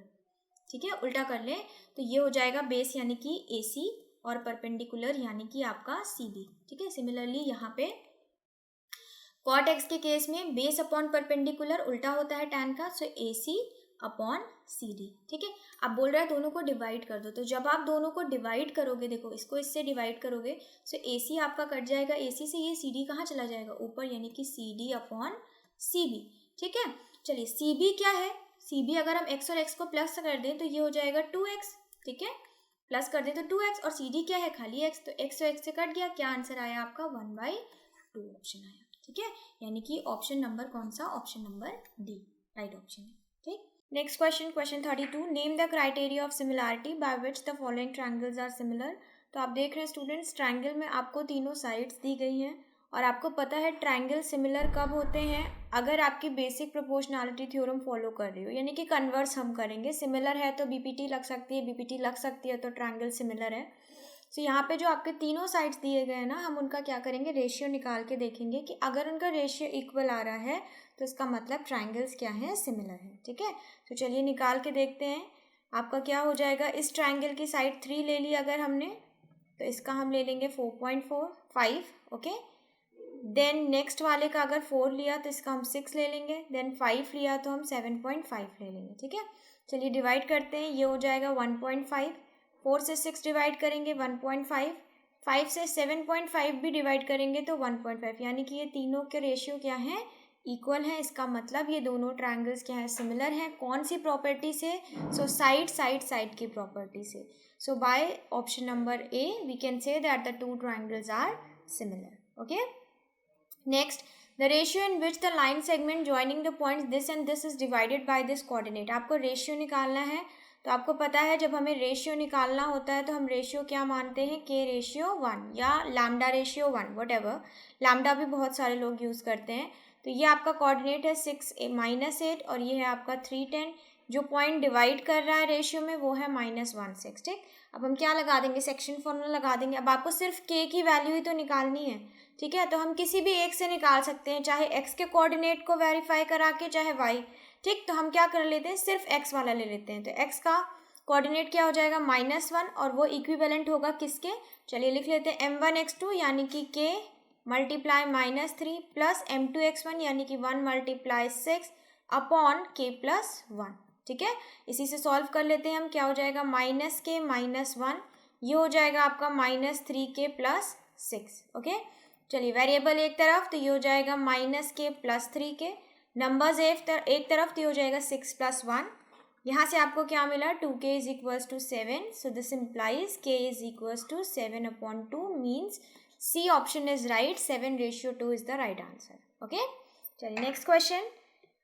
ठीक है, उल्टा कर लें तो ये हो जाएगा बेस यानी कि ए सी और परपेंडिकुलर यानी कि आपका सी बी, ठीक है। सिमिलरली यहाँ पे कॉट एक्स के केस में बेस अपॉन परपेंडिकुलर उल्टा होता है टैन का, सो ए सी अपॉन सी डी, ठीक है। अब बोल रहा है दोनों को डिवाइड कर दो, तो जब आप दोनों को डिवाइड करोगे, देखो इसको इससे डिवाइड करोगे, सो ए सी आपका कट जाएगा, ए सी से ये सी डी कहाँ चला जाएगा, ऊपर, यानी कि C D upon C B, ठीक है। चलिए सी बी क्या है, सी बी अगर हम एक्स और एक्स को प्लस कर दें तो ये हो जाएगा 2x, ठीक है, प्लस कर दें तो 2x, और सी डी क्या है, खाली x, तो x तो x से कट गया, क्या आंसर आया आपका 1/2 ऑप्शन आया, ठीक है। यानी कि ऑप्शन नंबर कौन सा, option number D right option है, ठीक। Next question, question 32, name the criteria of similarity by which the following triangles are similar. तो आप देख रहे हैं स्टूडेंट्स, ट्रायंगल में आपको तीनों साइड्स दी गई हैं, और आपको पता है ट्रायंगल सिमिलर कब होते हैं, अगर आपकी बेसिक प्रोपोर्शनैलिटी थ्योरम फॉलो कर रही हो, यानी कि कन्वर्स हम करेंगे, सिमिलर है तो बीपीटी लग सकती है, बीपीटी लग सकती है तो ट्रायंगल सिमिलर है। सो यहाँ पे जो आपके तीनों साइड्स दिए गए हैं ना, हम उनका क्या करेंगे, रेशियो निकाल के देखेंगे कि अगर उनका रेशियो इक्वल आ रहा है तो इसका मतलब ट्रायंगल्स क्या है, सिमिलर है, ठीक है। तो चलिए निकाल के देखते हैं, आपका क्या हो जाएगा, इस ट्रायंगल की साइड 3 ले ली अगर हमने, तो इसका हम ले लेंगे 4.45, ओके। देन नेक्स्ट वाले का अगर 4 लिया तो इसका हम 6 ले लेंगे, देन 5 लिया तो हम 7.5 ले लेंगे, ठीक है। चलिए डिवाइड करते हैं, ये हो जाएगा 1.5, 4 से 6 डिवाइड करेंगे 1.5, 5 से 7.5 भी डिवाइड करेंगे तो 1.5, यानी कि ये तीनों के रेशियो क्या है, इक्वल है। इसका मतलब ये दोनों ट्रायंगल्स क्या है, सिमिलर हैं। कौन सी प्रॉपर्टी से, सो साइड की प्रॉपर्टी से। So by option number A we can say that the two triangles are similar, okay. Next, the ratio in which the line segment joining the points this and this is divided by this coordinate. आपको रेशियो निकालना है, तो आपको पता है जब हमें रेशियो निकालना होता है तो हम रेशियो क्या मानते हैं, के रेशियो 1 या लैम्डा रेशियो 1, व्हाटएवर, लैम्डा भी बहुत सारे लोग यूज़ करते हैं। तो ये आपका कोऑर्डिनेट है 6 - 8 और ये है आपका 310, जो पॉइंट डिवाइड कर रहा है रेशियो में वो है -1/6, ठीक। अब हम क्या लगा देंगे, सेक्शन फॉर्मूला लगा देंगे। अब आपको सिर्फ के की वैल्यू ही तो निकालनी है, ठीक है, तो हम किसी भी एक से निकाल सकते हैं, चाहे एक्स के कोऑर्डिनेट को वेरीफाई करा के, चाहे वाई, ठीक। तो हम क्या कर लेते हैं, सिर्फ एक्स वाला ले लेते हैं, तो एक्स का कोऑर्डिनेट क्या हो जाएगा -1, और वो इक्विवेलेंट होगा किसके, चलिए लिख लेते हैं m1x2 यानी कि k मल्टीप्लाई -3 प्लस m2x1 यानी कि 1 × 6 अपॉन k + 1, ठीक है। इसी से सॉल्व कर लेते हैं हम, क्या हो जाएगा -k - 1, ये हो जाएगा आपका -3k + 6, ओके। चलिए वेरिएबल एक तरफ, तो ये हो जाएगा -k + 3k, नंबर्स एक तरफ, तो ये हो जाएगा 6 + 1। यहाँ से आपको क्या मिला, 2k = 7, so this implies k = 7/2 means C option is right, 7:2 is the right answer, okay. चलिए next question,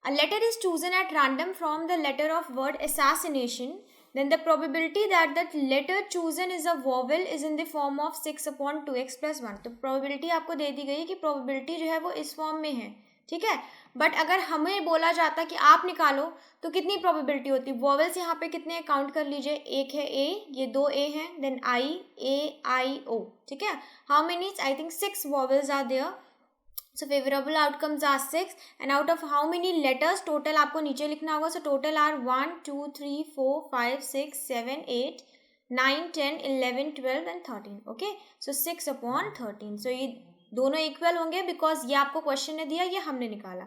a letter is chosen at random from the letter of word assassination, then the probability that that letter chosen is a vowel is in the form of 6/2x + 1। तो प्रोबेबिलिटी आपको दे दी गई है कि प्रोबेबिलिटी जो है वो इस फॉर्म में है, ठीक है। बट अगर हमें बोला जाता कि आप निकालो तो कितनी प्रोबेबिलिटी होती, वॉवेल्स यहाँ पे कितने काउंट कर लीजिए, एक है ए, ये 2 ए हैं, then I, A I O, ठीक है। How many, I think 6 vowels are there, so favourable outcomes are 6 and out of how many letters, total आपको नीचे लिखना होगा. So total are 1 2 3 4 5 6 7 8 9 10 11 12 and 13. Okay, सो 6/13. सो ये दोनों इक्वल होंगे बिकॉज ये आपको क्वेश्चन ने दिया, ये हमने निकाला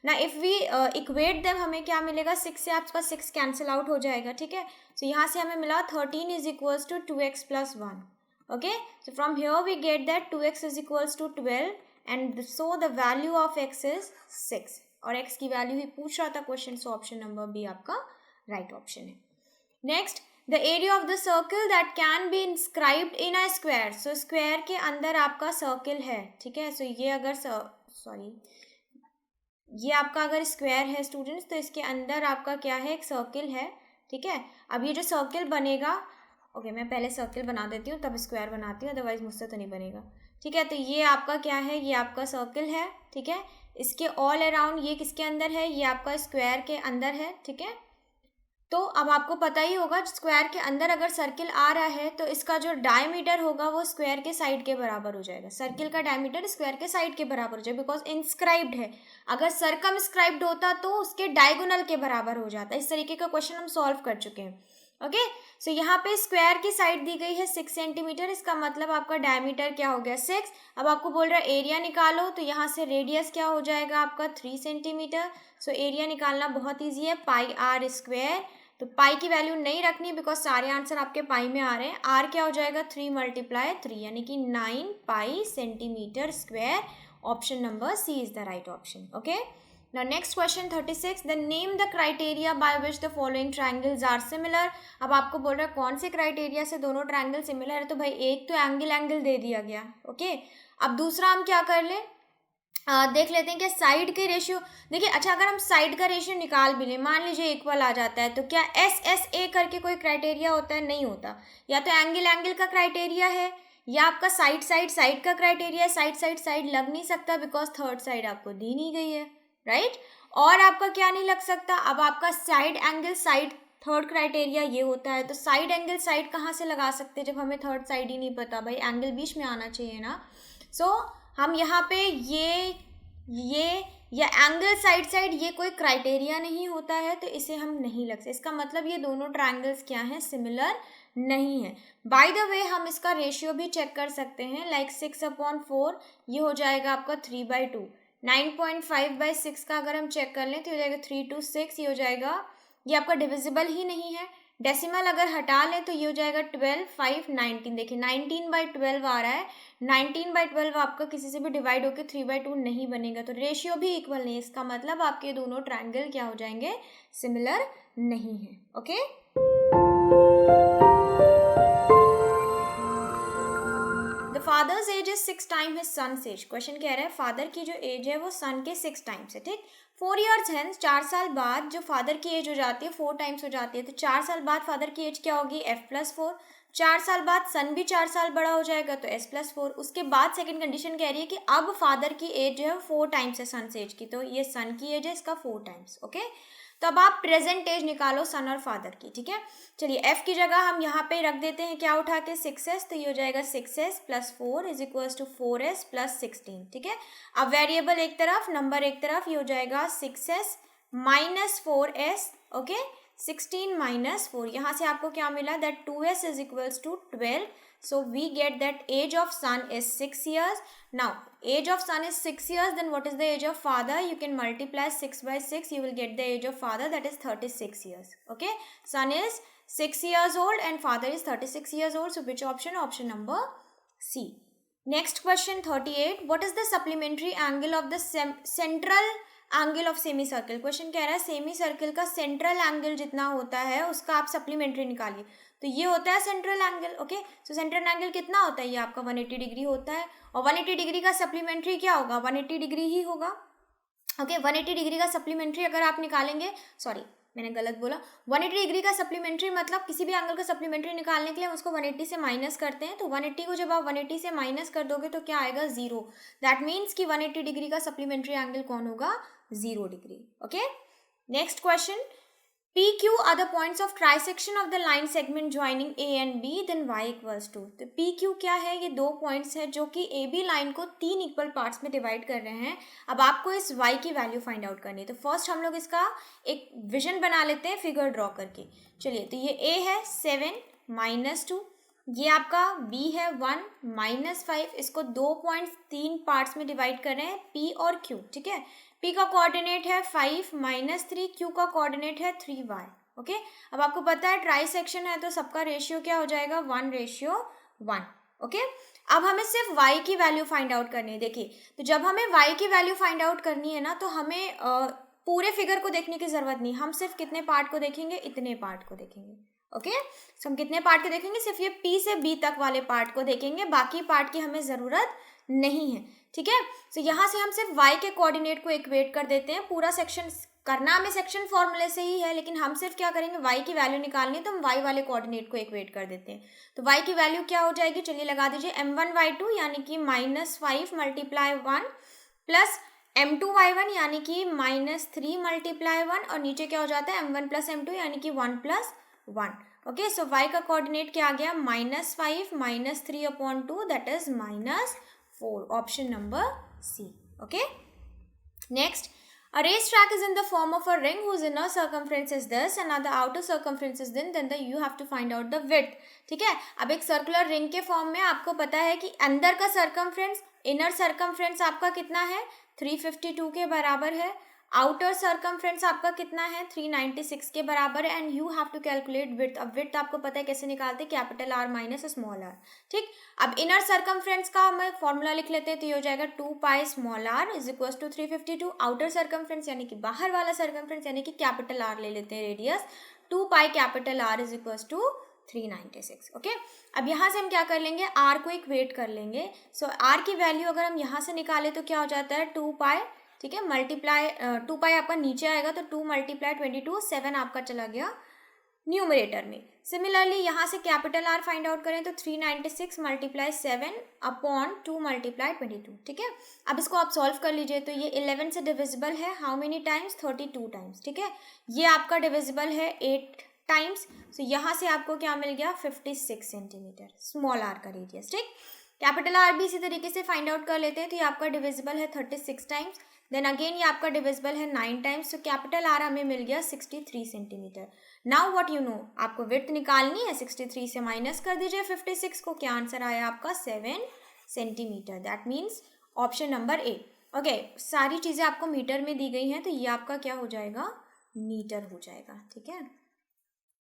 ना. इफ वी इक्वेट देम, हमें क्या मिलेगा, 6 से आपका 6 कैंसिल आउट हो जाएगा. ठीक है, सो यहाँ से हमें मिला 13 is equals to 2x + 1. Okay, so from here we get that 2x is equals to 12 and so the value of x is 6. और x की वैल्यू ही पूछ रहा था question, so option number B आपका राइट ऑप्शन है. Next, the area of the circle that can be inscribed in a square. So square के अंदर आपका सर्कल है. ठीक है, सो ये अगर ये आपका अगर स्क्वायर है स्टूडेंट्स, तो इसके अंदर आपका क्या है, एक सर्कल है. ठीक है, अब ये जो सर्कल बनेगा, ओके मैं पहले सर्कल बना देती हूँ तब स्क्वायर बनाती हूँ, अदरवाइज मुझसे तो नहीं बनेगा. ठीक है, तो ये आपका क्या है, ये आपका सर्कल है. ठीक है, इसके ऑल अराउंड ये किसके अंदर है, ये आपका स्क्वायर के अंदर है. ठीक है, तो अब आपको पता ही होगा स्क्वायर के अंदर अगर सर्किल आ रहा है तो इसका जो डायमीटर होगा वो स्क्वायर के साइड के बराबर हो जाएगा. सर्किल का डायमीटर स्क्वायर के साइड के बराबर हो जाएगा बिकॉज इंस्क्राइब्ड है. अगर सरकमस्क्राइब्ड होता तो उसके डायगोनल के बराबर हो जाता. इस तरीके का क्वेश्चन हम सॉल्व कर चुके हैं. ओके, सो यहाँ पे स्क्वायर की साइड दी गई है 6 सेंटीमीटर, इसका मतलब आपका डायमीटर क्या हो गया 6. अब आपको बोल रहा है एरिया निकालो, तो यहाँ से रेडियस क्या हो जाएगा आपका 3 सेंटीमीटर. सो एरिया निकालना बहुत ईजी है, पाई आर स्क्वायर. तो पाई की वैल्यू नहीं रखनी बिकॉज सारे आंसर आपके पाई में आ रहे हैं. आर क्या हो जाएगा 3 × 3 यानी कि 9 pi centimetre square. Option number C is the right option. Okay, now next question 36, then name the criteria by which the following triangles are similar. अब आपको बोल रहा है कौन से क्राइटेरिया से दोनों ट्रायंगल सिमिलर है, तो भाई एक तो एंगल दे दिया गया. ओके, अब दूसरा हम क्या कर ले, देख लेते हैं कि साइड के रेशियो. देखिए, अच्छा अगर हम साइड का रेशियो निकाल भी लें, मान लीजिए इक्वल आ जाता है, तो क्या SSA करके कोई क्राइटेरिया होता है, नहीं होता. या तो एंगल का क्राइटेरिया है या आपका साइड का क्राइटेरिया है. साइड लग नहीं सकता बिकॉज थर्ड साइड आपको दी नहीं गई है, राइट. और आपका क्या नहीं लग सकता, अब आपका side angle side third criteria ये होता है. तो साइड एंगल साइड कहाँ से लगा सकते हैं जब हमें थर्ड साइड ही नहीं पता, भाई एंगल बीच में आना चाहिए ना. सो हम यहाँ पे ये या एंगल साइड ये कोई क्राइटेरिया नहीं होता है, तो इसे हम नहीं लग सकते. इसका मतलब ये दोनों ट्रायंगल्स क्या हैं, सिमिलर नहीं है. बाय द वे हम इसका रेशियो भी चेक कर सकते हैं, लाइक 6/4 ये हो जाएगा आपका 3/2. 9.5/6 का अगर हम चेक कर लें तो हो जाएगा 3/6, ये हो जाएगा, ये आपका डिविजिबल ही नहीं है. डेसिमल अगर हटा लें तो ये हो जाएगा 12 5 19. देखिए 19/12 आ रहा है. 19/12 आपका किसी से भी डिवाइड होकर 3/2 नहीं बनेगा, तो रेशियो भी इक्वल नहीं है. इसका मतलब आपके दोनों ट्रायंगल क्या हो जाएंगे, सिमिलर नहीं है. Okay, the father's age is 6 time his son's age. Question कह रहा है फादर की जो एज है वो सन के 6 टाइम्स है. ठीक, 4 years हेंस, 4 साल बाद जो फादर की एज हो जाती है 4 टाइम्स हो जाती है. तो 4 साल बाद फादर की एज क्या होगी, F+4. 4 साल बाद सन भी 4 साल बड़ा हो जाएगा तो S+4. उसके बाद सेकंड कंडीशन कह रही है कि अब फादर की एज जो है 4 टाइम्स है सन एज की, तो ये सन की एज है, इसका 4 टाइम्स. ओके, तो अब आप प्रेजेंट एज निकालो सन और फादर की. ठीक है, चलिए F की जगह हम यहाँ पे रख देते हैं क्या उठा के 6s, तो ये हो जाएगा 6s + 4 is equals to 4s + 16. ठीक है, अब वेरिएबल एक तरफ, नंबर एक तरफ, ये हो जाएगा 6s - 4s. ओके, 16 - 4, यहाँ से आपको क्या मिला, that 2s is equals to 12. So we get that age of son is 6 years. Now age of son is 6 years, then what is the age of father? You can multiply 6/6, you will get the age of father, that is 36 years. Okay, son is 6 years old and father is 36 years old. So which option? Option number C. Next question 38, what is the supplementary angle of the central angle of semi circle. Question कह रहा है सेमी सर्कल का सेंट्रल एंगल जितना होता है उसका आप सप्लीमेंट्री निकालिए. तो ये होता है सेंट्रल एंगल. ओके, सो सेंट्रल एंगल कितना होता है, ये आपका 180 डिग्री होता है. और 180 डिग्री का सप्लीमेंट्री क्या होगा, 180 डिग्री ही होगा. ओके, 180 डिग्री का सप्लीमेंट्री अगर आप निकालेंगे, सॉरी मैंने गलत बोला, 180 डिग्री का सप्लीमेंट्री मतलब किसी भी एंगल का सप्लीमेंट्री निकालने के लिए हम उसको 180 से माइनस करते हैं. तो 180 को जब आप 180 से माइनस कर दोगे तो क्या आएगा, 0. दैट मीन्स कि 180 डिग्री का सप्लीमेंट्री एंगल कौन होगा, 0 degree. Okay, next question P Q R the points of trisection of the line segment joining A and B, then Y equals to. तो पी क्यू क्या है, ये दो पॉइंट्स है जो कि ए बी लाइन को 3 इक्वल पार्ट्स में डिवाइड कर रहे हैं। अब आपको इस वाई की वैल्यू फाइंड आउट करनी है। तो फर्स्ट हम लोग इसका एक विजन बना लेते हैं फिगर ड्रॉ करके। चलिए, तो ये ए है 7 -2, ये आपका बी है 1 -5। इसको 2 पॉइंट्स 3 पार्ट्स में डिवाइड कर रहे हैं, पी और क्यू। ठीक है, पी का कोऑर्डिनेट है 5 -3, क्यू का कोऑर्डिनेट है 3y। ओके, अब आपको पता है ट्राई सेक्शन है तो सबका रेशियो क्या हो जाएगा, 1:1। ओके, अब हमें सिर्फ y की वैल्यू फाइंड आउट करनी है। देखिए, तो जब हमें y की वैल्यू फाइंड आउट करनी है ना, तो हमें पूरे फिगर को देखने की जरूरत नहीं, हम सिर्फ कितने पार्ट को देखेंगे, इतने पार्ट को देखेंगे। ओके, सो हम कितने पार्ट के देखेंगे, सिर्फ ये P से B तक वाले पार्ट को देखेंगे, बाकी पार्ट की हमें ज़रूरत नहीं है। ठीक है, तो यहाँ से हम सिर्फ y के कोऑर्डिनेट को इक्वेट कर देते हैं। पूरा सेक्शन करना हमें सेक्शन फॉर्मूले से ही है, लेकिन हम सिर्फ क्या करेंगे, y की वैल्यू निकालनी है तो हम y वाले कोऑर्डिनेट को इक्वेट कर देते हैं। तो y की वैल्यू क्या हो जाएगी, चलिए लगा दीजिए, m1y2 यानी कि -5 × 1 प्लस m2y1 यानी कि -3 × 1, और नीचे क्या हो जाता है, m1 + m2 यानी कि 1 + 1। ओके, सो y का कोऑर्डिनेट क्या आ गया, -5 -3/2, that is -4, option number C. Okay, next, a racetrack is in the form of a ring whose inner circumference is this and the outer circumference is then you have to find out the width। ठीक है, अब एक सर्कुलर रिंग के फॉर्म में आपको पता है कि अंदर का सर्कमफ्रेंस, इनर सर्कमफ्रेंस आपका कितना है, 352 के बराबर है, आउटर सर्कमफ्रेंस आपका कितना है, 396 के बराबर है, and you have to calculate width. अब विड्थ आपको पता है कैसे निकालते हैं, capital R minus small r। ठीक, अब इनर सर्कमफ्रेंस का हम फॉर्मूला लिख लेते हैं, तो ये हो जाएगा 2π स्मॉल r = 352। आउटर सर्कमफ्रेंस यानी कि बाहर वाला सर्कमफ्रेंस यानी कि कैपिटल R ले लेते हैं, रेडियस 2π कैपिटल R = 396। ओके, अब यहाँ से हम क्या कर लेंगे, r को इक्वेट कर लेंगे। सो r की वैल्यू अगर हम यहाँ से निकालें तो क्या हो जाता है, 2π। ठीक है, मल्टीप्लाई 2π आपका नीचे आएगा तो 2 × 22, 7 आपका चला गया न्यूमरेटर में। सिमिलरली यहाँ से कैपिटल R फाइंड आउट करें तो 396 × 7/2 × 22। ठीक है, अब इसको आप सॉल्व कर लीजिए, तो ये 11 से डिविजिबल है, हाउ मेनी टाइम्स, 32 टाइम्स। ठीक है, ये आपका डिविजिबल है 8 टाइम्स, सो यहाँ से आपको क्या मिल गया, 56 सेंटीमीटर, स्मॉल r का रेडियस। ठीक, कैपिटल R भी इसी तरीके से फाइंड आउट कर लेते हैं, तो ये आपका डिविजिबल है 36 टाइम्स, देन अगेन ये आपका डिविजिबल है 9 टाइम्स, तो कैपिटल R हमें मिल गया 63 centimetre. Now what you know, आपको विड्थ निकालनी है, 63 से माइनस कर दीजिए 56 को, क्या आंसर आया आपका, 7 centimetre. That means option number A. Okay, सारी चीज़ें आपको मीटर में दी गई हैं, तो ये आपका क्या हो जाएगा, मीटर हो जाएगा। ठीक है,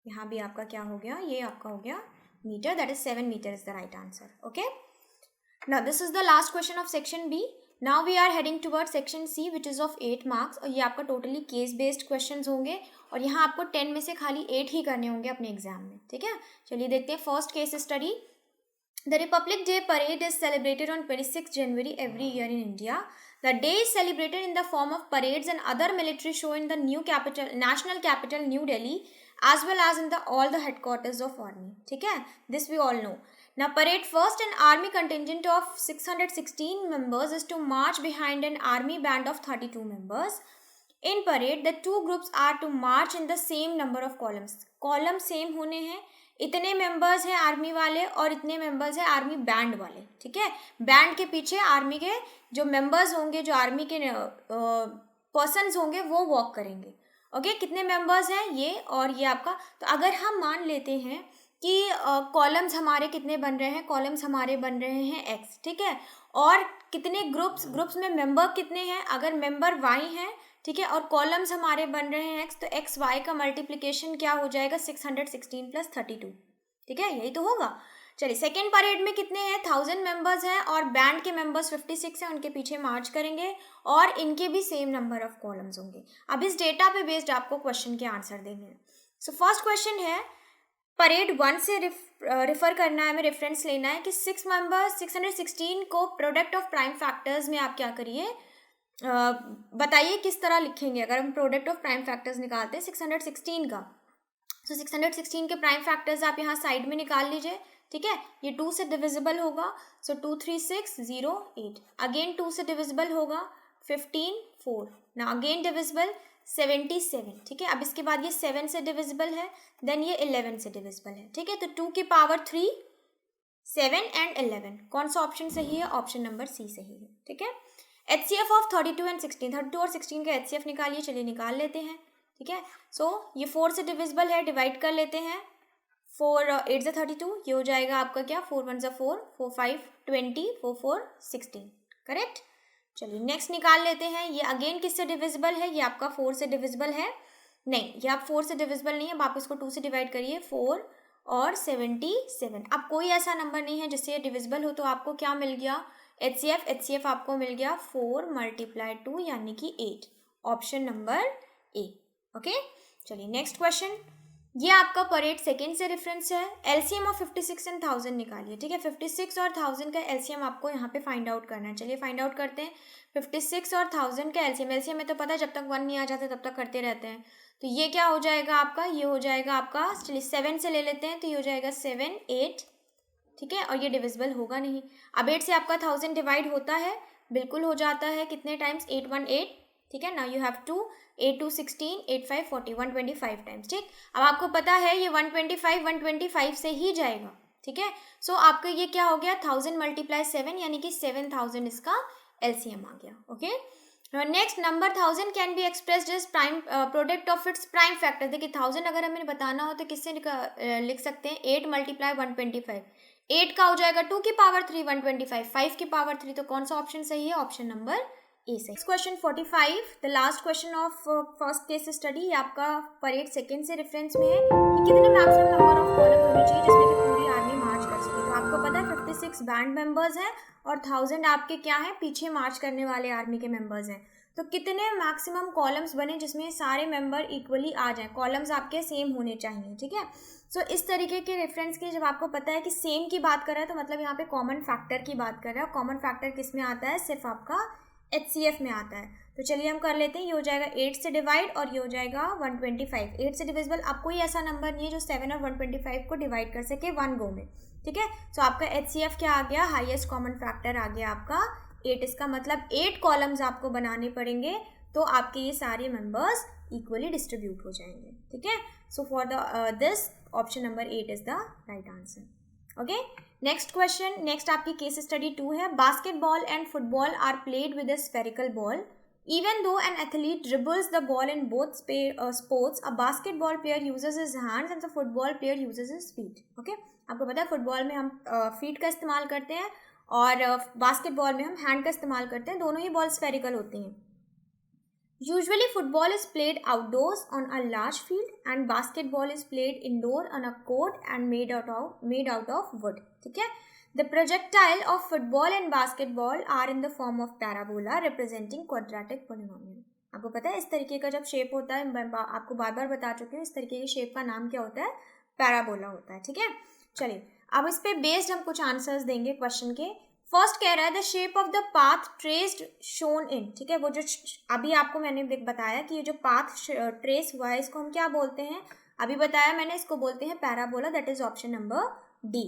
यहाँ भी आपका क्या हो गया, ये आपका हो गया metre, that is 7 metre is the right answer. Okay, now this is the last question of section B. Now we are heading toward section C which is of 8 marks, और ये आपका टोटली केस बेस्ड क्वेश्चन होंगे, और यहाँ आपको 10 में से खाली 8 ही करने होंगे अपने एग्जाम में। ठीक है, चलिए देखते हैं first case study. The Republic Day parade is celebrated on 26 January every year in India. The day is celebrated in the form of parades and other military show in the national capital New Delhi, as well as in all the headquarters of army. ठीक है, this we all know. Now parade first, an army contingent of 616 members is to march behind an army band of 32 members. In parade, the two groups are to march in the same number of columns. Column same होने हैं, इतने मेंबर्स हैं आर्मी वाले और इतने मेंबर्स हैं आर्मी बैंड वाले। ठीक है, बैंड के पीछे आर्मी के जो मेंबर्स होंगे, जो आर्मी के पर्सन्स होंगे, वो वॉक करेंगे। ओके, कितने मेंबर्स हैं ये और ये आपका। तो अगर हम मान लेते हैं कि कॉलम्स हमारे कितने बन रहे हैं, कॉलम्स हमारे बन रहे हैं x। ठीक है, और कितने ग्रुप्स में मेंबर कितने हैं, अगर मेंबर y हैं, ठीक है, और कॉलम्स हमारे बन रहे हैं x, तो x y का मल्टीप्लिकेशन क्या हो जाएगा, 616 + 32। ठीक है, यही तो होगा। चलिए, सेकेंड परेड में कितने हैं, 1000 मेंबर्स हैं, और बैंड के मेंबर्स 56 हैं, उनके पीछे मार्च करेंगे, और इनके भी सेम नंबर ऑफ कॉलम्स होंगे। अब इस डेटा पे बेस्ड आपको क्वेश्चन के आंसर देने हैं। सो फर्स्ट क्वेश्चन है, परेड 1 से रेफर करना है, हमें रेफरेंस लेना है कि 616 को प्रोडक्ट ऑफ प्राइम फैक्टर्स में आप क्या करिए, बताइए किस तरह लिखेंगे। अगर हम प्रोडक्ट ऑफ प्राइम फैक्टर्स निकालते हैं 616 का, तो 616 के प्राइम फैक्टर्स आप यहाँ साइड में निकाल लीजिए। ठीक है, ये 2 से डिविजिबल होगा, सो 2 3 6 0 8, अगेन 2 से डिविजिबल होगा, 15 4, ना अगेन डिविजिबल 77, ठीक है। अब इसके बाद ये 7 से डिविजिबल है, देन ये 11 से डिविजिबल है, ठीक है। तो 2 की पावर 3, 7 एंड 11, कौन सा ऑप्शन सही है? ऑप्शन नंबर सी सही है, ठीक है। HCF ऑफ 32 एंड 16, 32 और 16 का HCF निकालिए, चलिए निकाल लेते हैं, ठीक है। सो ये 4 से डिविजिबल है, डिवाइड कर लेते हैं। 4 8 से 32, ये हो जाएगा आपका क्या? 4 1 से 4, 4 5 20, 4 4 16, करेक्ट। चलिए नेक्स्ट निकाल लेते हैं। ये अगेन किससे डिविजिबल है? ये आपका 4 से डिविजिबल है, नहीं ये आप 4 से डिविजिबल नहीं है, अब आप इसको 2 से डिवाइड करिए, 4 और 77। अब कोई ऐसा नंबर नहीं है जिससे ये डिविजिबल हो, तो आपको क्या मिल गया? HCF आपको मिल गया 4 × 2 यानी कि 8, ऑप्शन नंबर ए, ओके। चलिए नेक्स्ट क्वेश्चन, ये आपका परेड सेकेंड से रेफरेंस है। LCM ऑफ 56 एंड 1000 निकालिए, ठीक है। 56 और 1000 का LCM आपको यहाँ पे फाइंड आउट करना है, चलिए फाइंड आउट करते हैं। 56 और 1000 का LCM में तो पता है जब तक 1 नहीं आ जाता तब तक करते रहते हैं, तो ये क्या हो जाएगा आपका? ये हो जाएगा आपका, चलिए 7 से ले लेते हैं, तो ये हो जाएगा 7 8, ठीक है। और ये डिविजिबल होगा नहीं। अब 8 से आपका 1000 डिवाइड होता है, बिल्कुल हो जाता है, कितने टाइम्स? 8 1 8, ठीक है। Now you have to 8 2 16, 8 5 40, 125 times, ठीक। अब आपको पता है ये 125 से ही जाएगा, ठीक है। सो आपका ये क्या हो गया? 1000 × 7 यानी कि 7000 इसका LCM आ गया, okay. Next number 1000 can be expressed as prime product of its prime factor. देखिए 1000 अगर हमें बताना हो तो किससे लिख सकते हैं? 8 × 125, 8 का हो जाएगा 2 की पावर 3 125, 5 की पावर 3, तो कौन सा ऑप्शन सही है? ऑप्शन नंबर ए से। Question 45, the last question of first case study, ये आपका परेड सेकेंड से रेफरेंस में है कि कितने मैक्सिमम नंबर ऑफ कॉलम होने चाहिए जिसमें कि पूरी आर्मी मार्च कर सके। तो आपको पता है 56 बैंड मेंबर्स हैं और 1000 आपके क्या हैं? पीछे मार्च करने वाले आर्मी के मेंबर्स हैं। तो कितने मैक्सिमम कॉलम्स बने जिसमें सारे मेंबर इक्वली आ जाएं? कॉलम्स आपके सेम होने चाहिए, ठीक है। सो इस तरीके के रेफरेंस के जब आपको पता है कि सेम की बात कर रहा है, तो मतलब यहाँ पे कॉमन फैक्टर की बात कर रहा है। कॉमन फैक्टर किस में आता है? सिर्फ आपका HCF में आता है। तो चलिए हम कर लेते हैं, ये हो जाएगा 8 से डिवाइड और ये हो जाएगा 125। 8 से डिविजिबल अब कोई ऐसा नंबर नहीं है जो 7 और 125 को डिवाइड कर सके 1 गो में, ठीक है। सो आपका HCF क्या आ गया? हाईएस्ट कॉमन फैक्टर आ गया आपका 8। इसका मतलब 8 कॉलम्स आपको बनाने पड़ेंगे, तो आपके ये सारे मेंबर्स इक्वली डिस्ट्रीब्यूट हो जाएंगे, ठीक है। So for the this option number 8 is the right answer, okay. Next question, next आपकी केस स्टडी 2 है। Basketball and football are played with a spherical ball, even though an athlete dribbles the ball in both sports, a basketball player uses his hands and the football player uses his feet, okay. आपको पता है फुटबॉल में हम फीट का इस्तेमाल करते हैं और बास्केटबॉल में हम हैंड का इस्तेमाल करते हैं, दोनों ही बॉल स्फेरिकल होती हैं। Usually football is played outdoors on a large field and basketball is played indoor on a court and made out of wood, ठीक है। The projectile of football and basketball are in the form of parabola representing quadratic polynomial। आपको पता है इस तरीके का जब शेप होता है, मैं आपको बार बार बता चुकी हूँ, इस तरीके के शेप का नाम क्या होता है? पैराबोला होता है, ठीक है। चलिए अब इस पे बेस्ड हम कुछ आंसर्स देंगे क्वेश्चन के। फर्स्ट कह रहा है the shape of the path traced shown in, ठीक है। वो जो अभी आपको मैंने बताया कि ये जो पाथ ट्रेस हुआ है इसको हम क्या बोलते हैं? अभी बताया मैंने, इसको बोलते हैं parabola, that is option number D.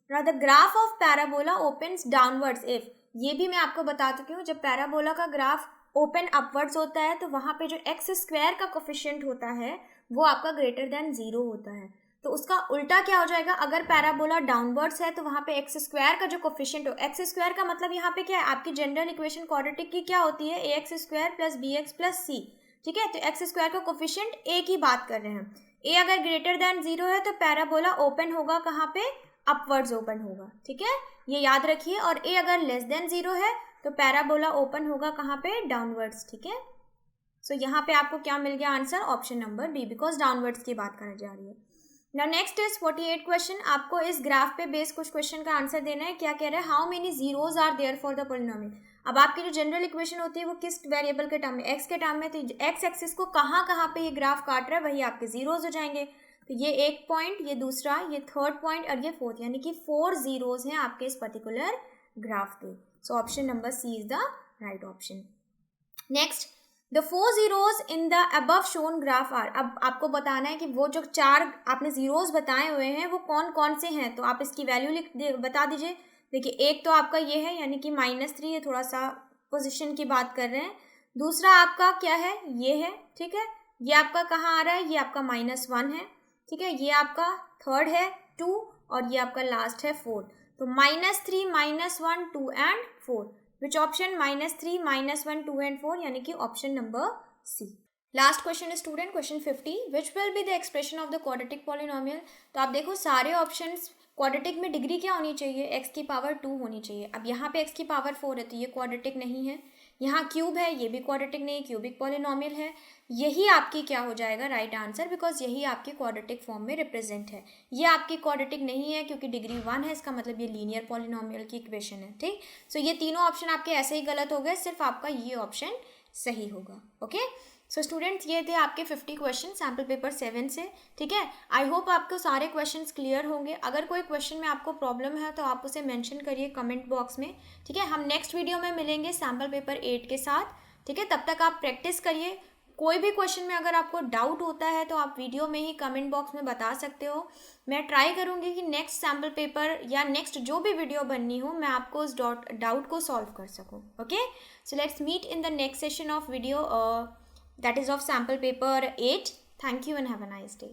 Now the graph of parabola opens downwards if, ये भी मैं आपको बता चुकी हूँ, जब पैराबोला का ग्राफ ओपन अपवर्ड्स होता है तो वहाँ पे जो एक्स स्क्वायर का कोफिशिएंट होता है वो आपका ग्रेटर देन 0 होता है। तो उसका उल्टा क्या हो जाएगा? अगर पैराबोला डाउनवर्ड्स है तो वहाँ पे एक्स स्क्वायर का जो कोफिशिएंट हो, एक्स स्क्वायर का मतलब यहाँ पे क्या है? आपकी जनरल इक्वेशन क्वाड्रेटिक की क्या होती है? ax square plus bx plus c, ठीक है। तो एक्स स्क्वायर का कोफिशिएंट a की बात कर रहे हैं। a अगर ग्रेटर देन 0 है तो पैराबोला ओपन होगा कहाँ पे? अपवर्ड्स ओपन होगा, ठीक है, ये याद रखिए। और a अगर लेस देन 0 है तो पैराबोला ओपन होगा कहाँ पे? डाउनवर्ड्स, ठीक है। सो यहाँ पे आपको क्या मिल गया answer? Option number B, because downwards की बात करी जा रही है। Now next is 48 question. आपको इस ग्राफ पे बेस कुछ क्वेश्चन का आंसर देना है। क्या कह रहा है? How many zeros are there for the polynomial. अब आपकी जो जनरल इक्वेशन होती है वो किस वेरिएबल के टर्म में? एक्स के टर्म में। तो एक्स एक्सिस को कहाँ पे ये ग्राफ काट रहा है वही आपके जीरोज हो जाएंगे। तो ये एक पॉइंट, ये दूसरा, ये थर्ड पॉइंट और ये फोर्थ, यानी कि 4 जीरोज हैं आपके इस पर्टिकुलर ग्राफ पे। So option number C is the right option. Next, the 4 zeros in the above shown graph are, अब आपको बताना है कि वो जो 4 आपने जीरोज बताए हुए हैं वो कौन कौन से हैं, तो आप इसकी वैल्यू बता दीजिए। देखिए एक तो आपका ये है यानी कि -3, ये थोड़ा सा पोजीशन की बात कर रहे हैं। दूसरा आपका क्या है, ये है, ठीक है, ये आपका कहाँ आ रहा है, ये आपका -1 है, ठीक है, ये आपका थर्ड है 2 और ये आपका लास्ट है 4. तो -3, -1, 2 एंड 4. Which option? -3, -1, 2 एंड 4, यानी कि option number C. Last question student, question 50. Which will be the expression of the quadratic polynomial. तो आप देखो सारे ऑप्शंस क्वाड्रेटिक में डिग्री क्या होनी चाहिए, x की पावर 2 होनी चाहिए. अब यहाँ पे x की पावर 4 है तो ये क्वाड्रेटिक नहीं है. यहाँ क्यूब है, ये भी क्वाड्रेटिक नहीं, क्यूबिक पॉलिनोमियल है. यही आपकी क्या हो जाएगा राइट आंसर, बिकॉज यही आपकी क्वाड्रेटिक फॉर्म में रिप्रेजेंट है. ये आपकी क्वाड्रेटिक नहीं है क्योंकि डिग्री 1 है, इसका मतलब ये लीनियर पॉलिनोमियल की इक्वेशन है. ठीक, सो ये तीनों ऑप्शन आपके ऐसे ही गलत हो गए, सिर्फ आपका ये ऑप्शन सही होगा. ओके, सो स्टूडेंट्स ये थे आपके 50 क्वेश्चन सैम्पल पेपर 7 से. ठीक है, आई होप आपको सारे क्वेश्चंस क्लियर होंगे. अगर कोई क्वेश्चन में आपको प्रॉब्लम है तो आप उसे मेंशन करिए कमेंट बॉक्स में. ठीक है, हम नेक्स्ट वीडियो में मिलेंगे सैम्पल पेपर 8 के साथ. ठीक है, तब तक आप प्रैक्टिस करिए. कोई भी क्वेश्चन में अगर आपको डाउट होता है तो आप वीडियो में ही कमेंट बॉक्स में बता सकते हो. मैं ट्राई करूँगी कि नेक्स्ट सैम्पल पेपर या नेक्स्ट जो भी वीडियो बननी हो मैं आपको उस डाउट को सॉल्व कर सकूँ. Okay, so let's meet in the next session of video that is of sample paper 8. Thank you and have a nice day.